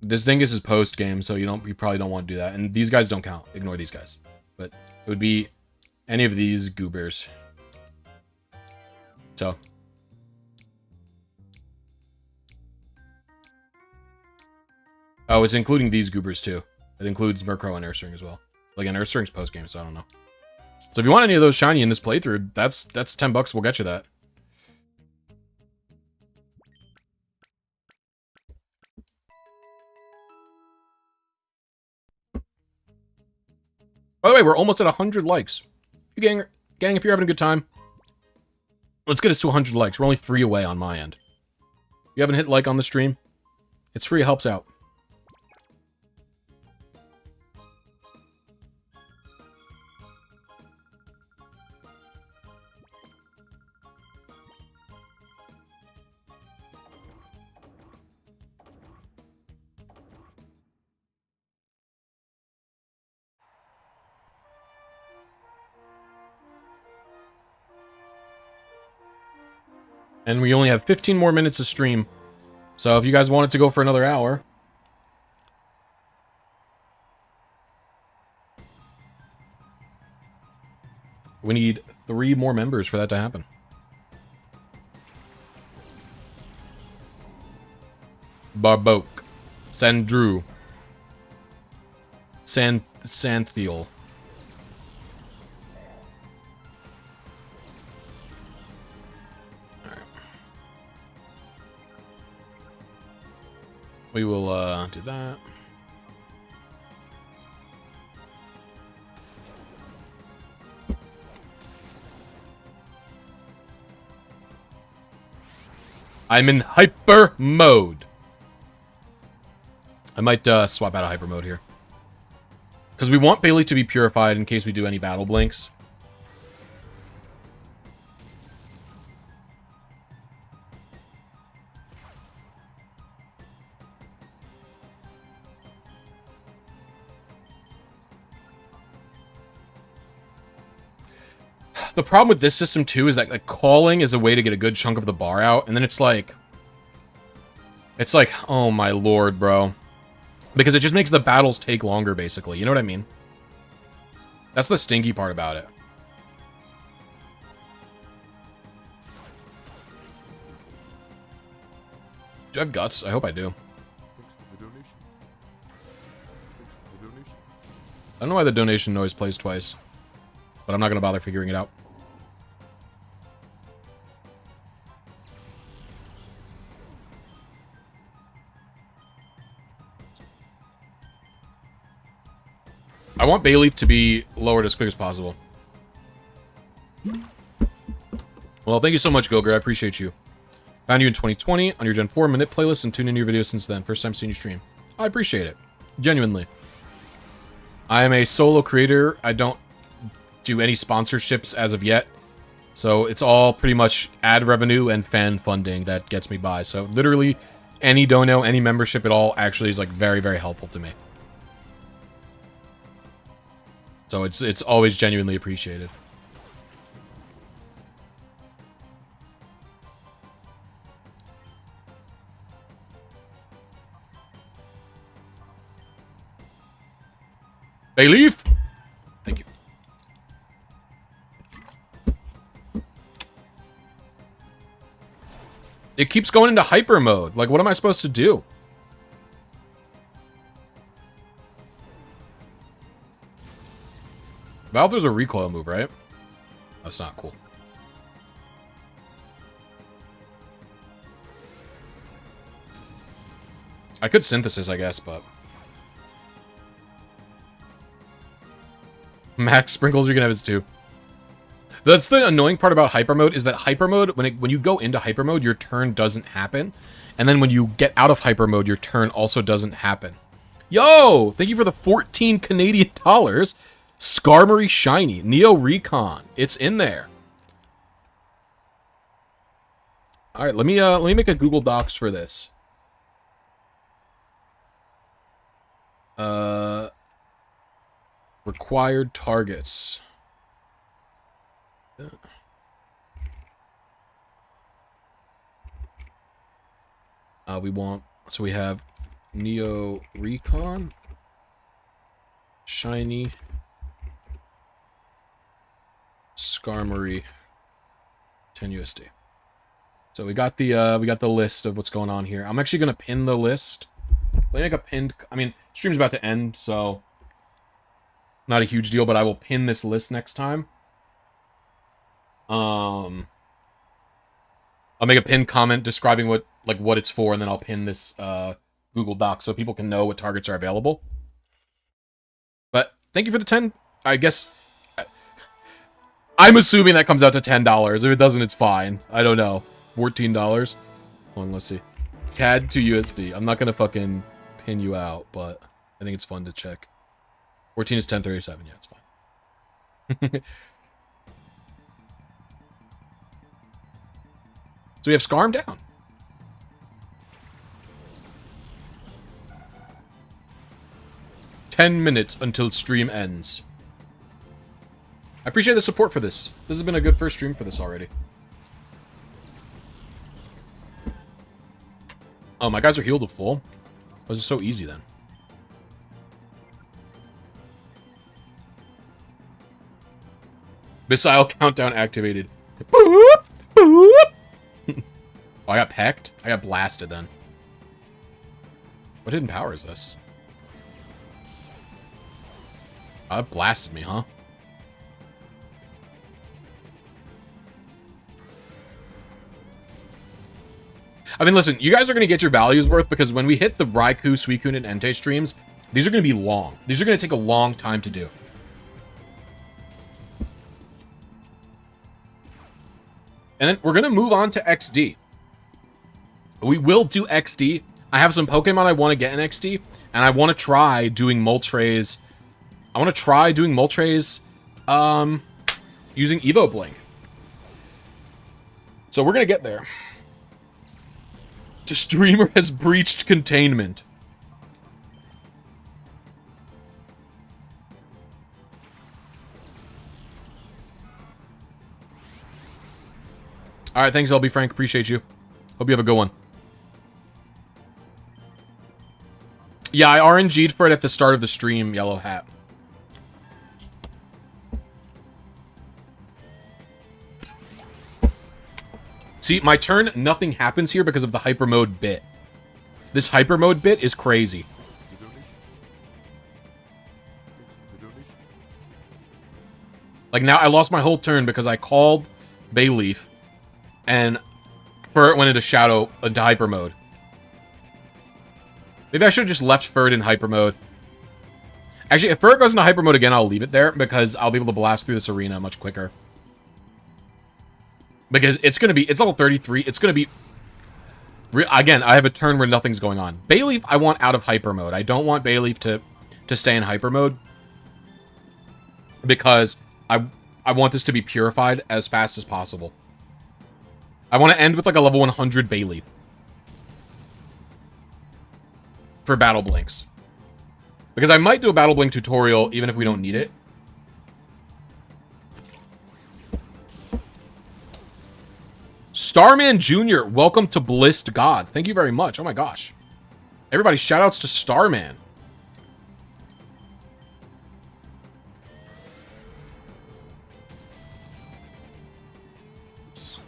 This Dingus is post-game, so you probably don't want to do that. And these guys don't count. Ignore these guys. But it would be any of these goobers. So. Oh, it's including these goobers too. It includes Murkrow and Ursaring as well. Like, an Ursaring's post-game, so I don't know. So if you want any of those shiny in this playthrough, that's $10. We'll get you that. By the way, we're almost at 100 likes. You gang, if you're having a good time, let's get us to 100 likes. We're only 3 away on my end. If you haven't hit like on the stream, it's free, it helps out. And we only have 15 more minutes of stream. So if you guys want it to go for another hour. We need 3 more members for that to happen. Barboke. Sandrew. Santhiel. We will, do that. I'm in hyper mode. I might, swap out of hyper mode here. Because we want Bailey to be purified in case we do any battle blinks. The problem with this system, too, is that like, calling is a way to get a good chunk of the bar out, and then it's like, oh my lord, bro. Because it just makes the battles take longer, basically. You know what I mean? That's the stinky part about it. Do I have guts? I hope I do. I don't know why the donation noise plays twice, but I'm not going to bother figuring it out. I want Bayleaf to be lowered as quick as possible. Well, thank you so much, Gilger. I appreciate you. Found you in 2020 on your Gen 4 Minute playlist and tuned into your videos since then. First time seeing you stream. I appreciate it. Genuinely. I am a solo creator. I don't do any sponsorships as of yet. So it's all pretty much ad revenue and fan funding that gets me by. So literally any dono, any membership at all actually is like very, very helpful to me. So it's always genuinely appreciated. Bayleaf! Thank you. It keeps going into hyper mode. Like, what am I supposed to do? Valthor's a recoil move, right? That's not cool. I could synthesis, I guess, but... Max Sprinkles, you can have his too. That's the annoying part about hyper mode, is that hyper mode, when you go into hyper mode, your turn doesn't happen. And then when you get out of hyper mode, your turn also doesn't happen. Yo! Thank you for the 14 Canadian dollars. Skarmory Shiny. Neo Recon. It's in there. All right, let me make a Google Docs for this. Required targets. We have Neo Recon, Shiny, Skarmory, 10 USD. So we got the list of what's going on here. I'm actually gonna pin the list. Let me make a pinned. I mean, stream's about to end, so not a huge deal. But I will pin this list next time. I'll make a pinned comment describing what it's for, and then I'll pin this Google Doc so people can know what targets are available. But thank you for the 10. I guess I'm assuming that comes out to $10. If it doesn't, it's fine. I don't know. $14. Hold on, let's see. CAD to USD. I'm not gonna fucking pin you out, but I think it's fun to check. 14 is 1037. Yeah, it's fine. So we have Skarm down. "10 minutes until stream ends." I appreciate the support for this. This has been a good first stream for this already. Oh, my guys are healed to full? This is so easy then. Missile countdown activated. Boop, boop. Oh, I got pecked? I got blasted then. What hidden power is this? Oh, it blasted me, huh? I mean, listen, you guys are going to get your values worth because when we hit the Raikou, Suicune, and Entei streams, these are going to be long. These are going to take a long time to do. And then we're going to move on to XD. We will do XD. I have some Pokemon I want to get in XD, and I want to try doing Moltres. I want to try doing Moltres using Evo Blink. So we're going to get there. The streamer has breached containment. Alright, thanks, LB Frank. Appreciate you. Hope you have a good one. Yeah, I RNG'd for it at the start of the stream, Yellow Hat. See, my turn, nothing happens here because of the hyper mode bit. This hyper mode bit is crazy. Like, now I lost my whole turn because I called Bayleaf, and Furt went into hyper mode. Maybe I should have just left Furt in hyper mode. Actually, if Furt goes into hyper mode again, I'll leave it there because I'll be able to blast through this arena much quicker. Because it's level 33. It's going to be... Again, I have a turn where nothing's going on. Bayleaf, I want out of hyper mode. I don't want Bayleaf to stay in hyper mode. Because I want this to be purified as fast as possible. I want to end with like a level 100 Bayleaf. For Battle Blinks. Because I might do a Battle Blink tutorial even if we don't need it. Starman Jr., welcome to Blissed God. Thank you very much. Oh my gosh. Everybody, shoutouts to Starman. Oops.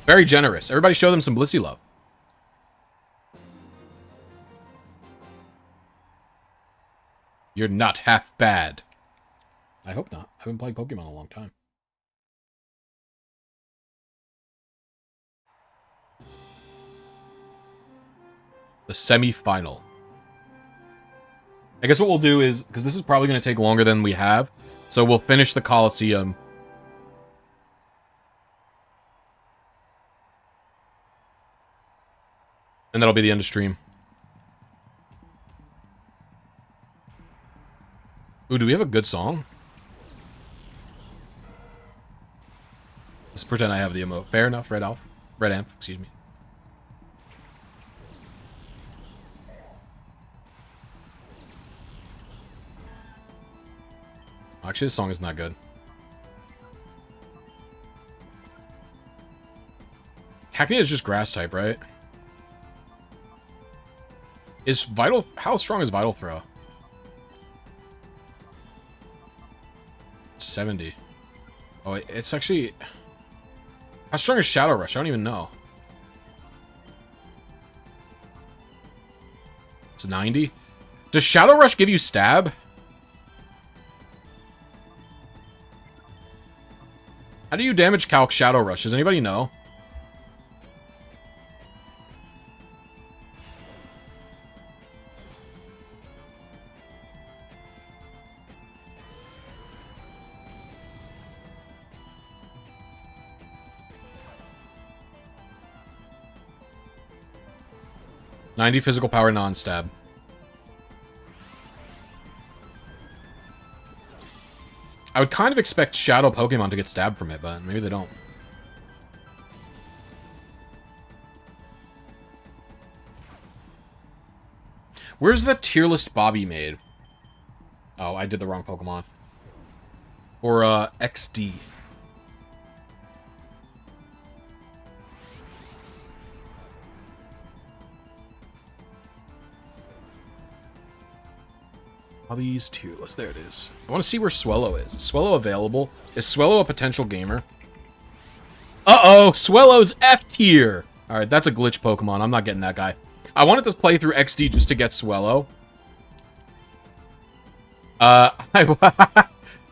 Very generous. Everybody show them some Blissy love. You're not half bad. I hope not. I haven't played Pokemon in a long time. The semi-final. I guess what we'll do is, because this is probably going to take longer than we have, so we'll finish the Colosseum. And that'll be the end of stream. Ooh, do we have a good song? Let's pretend I have the emote. Fair enough, Red Elf. Red Amp, excuse me. Actually, this song is not good. Cacnea is just grass type, right? Is Vital... How strong is Vital Throw? 70. Oh, it's actually... How strong is Shadow Rush? I don't even know. It's 90. Does Shadow Rush give you stab? How do you damage calc Shadow Rush? Does anybody know? $90 physical power non-stab. I would kind of expect Shadow Pokemon to get stabbed from it, but maybe they don't. Where's the tier list Bobby made? Oh, I did the wrong Pokemon. Or, XD. Bobby's tier list. There it is. I want to see where Swellow is. Is Swellow available? Is Swellow a potential gamer? Uh-oh! Swellow's F tier! Alright, that's a glitch Pokemon. I'm not getting that guy. I wanted to play through XD just to get Swellow. Oh,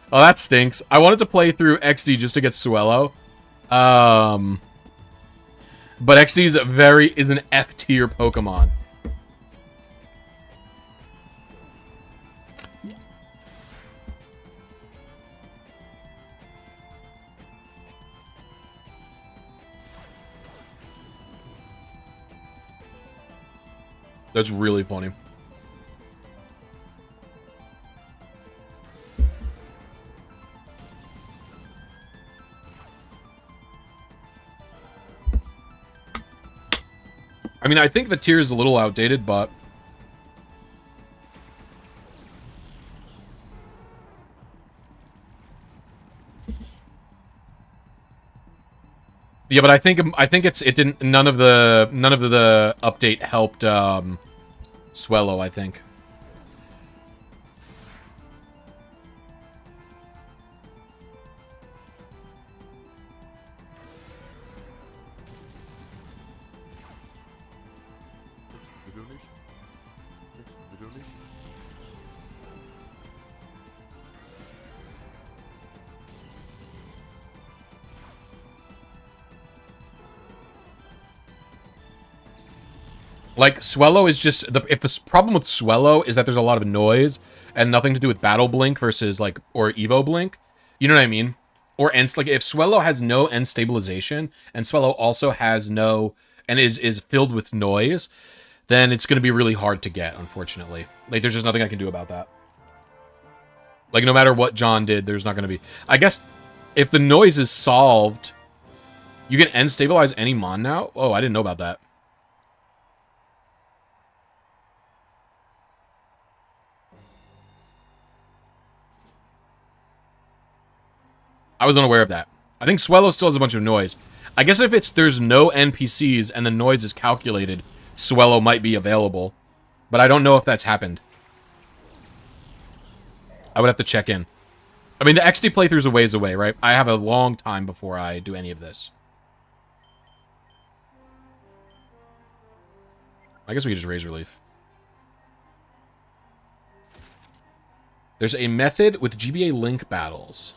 that stinks. I wanted to play through XD just to get Swellow. But XD is an F tier Pokemon. That's really funny. I mean, I think the tier is a little outdated, but... Yeah, but I think none of the update helped Swellow, I think. The donation. Thanks for the donation. Like, Swellow is just... if the problem with Swellow is that there's a lot of noise and nothing to do with Battle Blink versus, like... Or Evo Blink. You know what I mean? Or end... Like, if Swellow has no end stabilization and Swellow also has no... And is filled with noise, then it's going to be really hard to get, unfortunately. Like, there's just nothing I can do about that. Like, no matter what John did, there's not going to be... I guess, if the noise is solved, you can end stabilize any Mon now? Oh, I didn't know about that. I was unaware of that. I think Swellow still has a bunch of noise. I guess if there's no NPCs and the noise is calculated, Swellow might be available. But I don't know if that's happened. I would have to check in. I mean, the XD playthrough's a ways away, right? I have a long time before I do any of this. I guess we could just raise relief. There's a method with GBA link battles.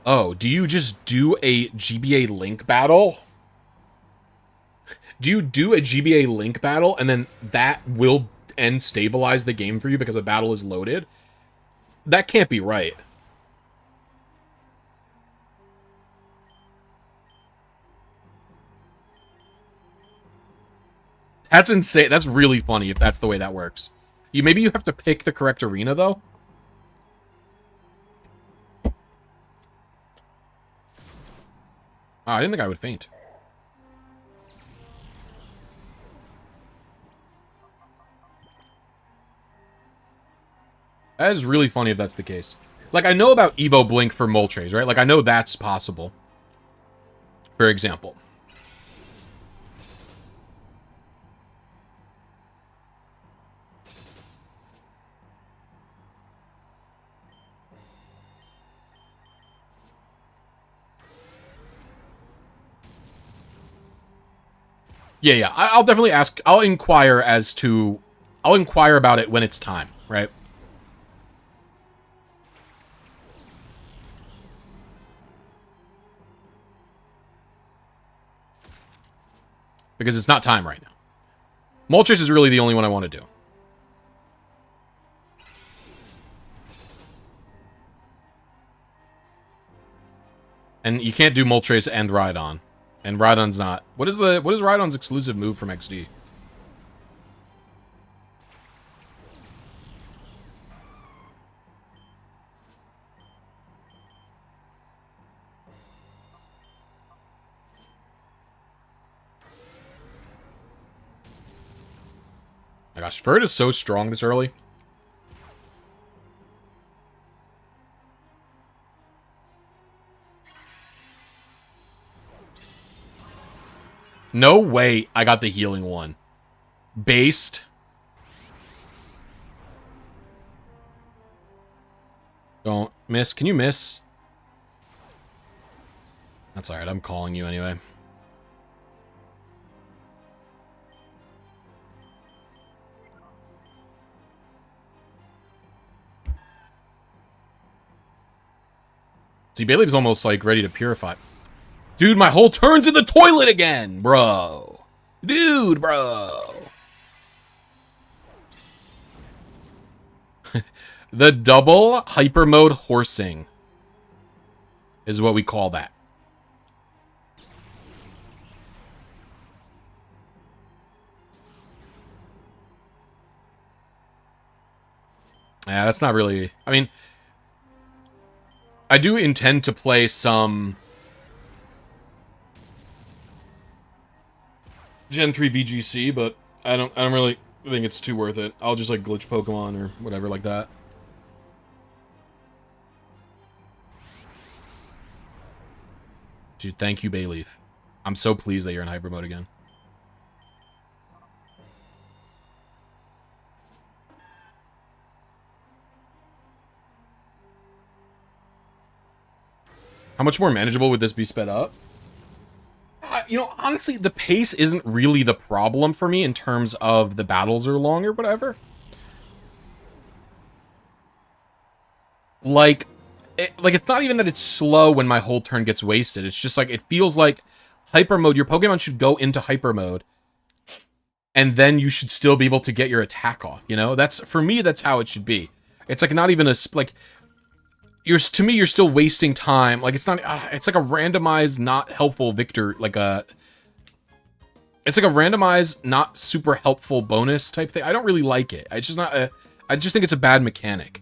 Oh, do you just do a GBA link battle? Do you do a GBA link battle and then that will end stabilize the game for you because a battle is loaded? That can't be right. That's insane. That's really funny if that's the way that works. Maybe you have to pick the correct arena, though. Oh, I didn't think I would faint. That is really funny if that's the case. Like, I know about Evo Blink for Moltres, right? Like, I know that's possible. For example. Yeah. I'll definitely ask. I'll inquire about it when it's time, right? Because it's not time right now. Moltres is really the only one I want to do. And you can't do Moltres and Rhydon. And Rhydon's not. What is Rhydon's exclusive move from XD? My gosh, Ferd is so strong this early. No way I got the healing one. Based. Don't miss. Can you miss? That's alright. I'm calling you anyway. See, Bayleaf's almost like ready to purify. Dude, my whole turn's in the toilet again, bro. Dude, bro. The double hyper mode horsing is what we call that. Yeah, that's not really... I mean, I do intend to play some Gen 3 VGC, but I don't really think it's too worth it. I'll just like glitch Pokemon or whatever like that. Dude, thank you, Bayleaf. I'm so pleased that you're in hyper mode again. How much more manageable would this be sped up? You know, honestly, the pace isn't really the problem for me in terms of the battles are long or whatever. Like, it's not even that it's slow when my whole turn gets wasted. It's just like, it feels like hyper mode, your Pokemon should go into hyper mode, and then you should still be able to get your attack off, you know? That's, for me, that's how it should be. It's like not even a, like... to me, you're still wasting time. Like, it's not, it's like a randomized, not helpful victor, like it's like a randomized, not super helpful bonus type thing. I don't really like it. It's just not, I just think it's a bad mechanic.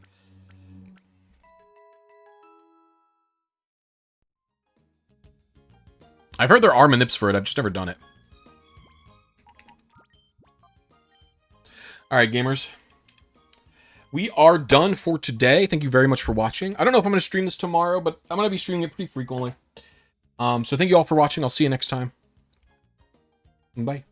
I've heard there are manips for it. I've just never done it. All right, gamers. We are done for today. Thank you very much for watching. I don't know if I'm going to stream this tomorrow, but I'm going to be streaming it pretty frequently. So thank you all for watching. I'll see you next time. Bye.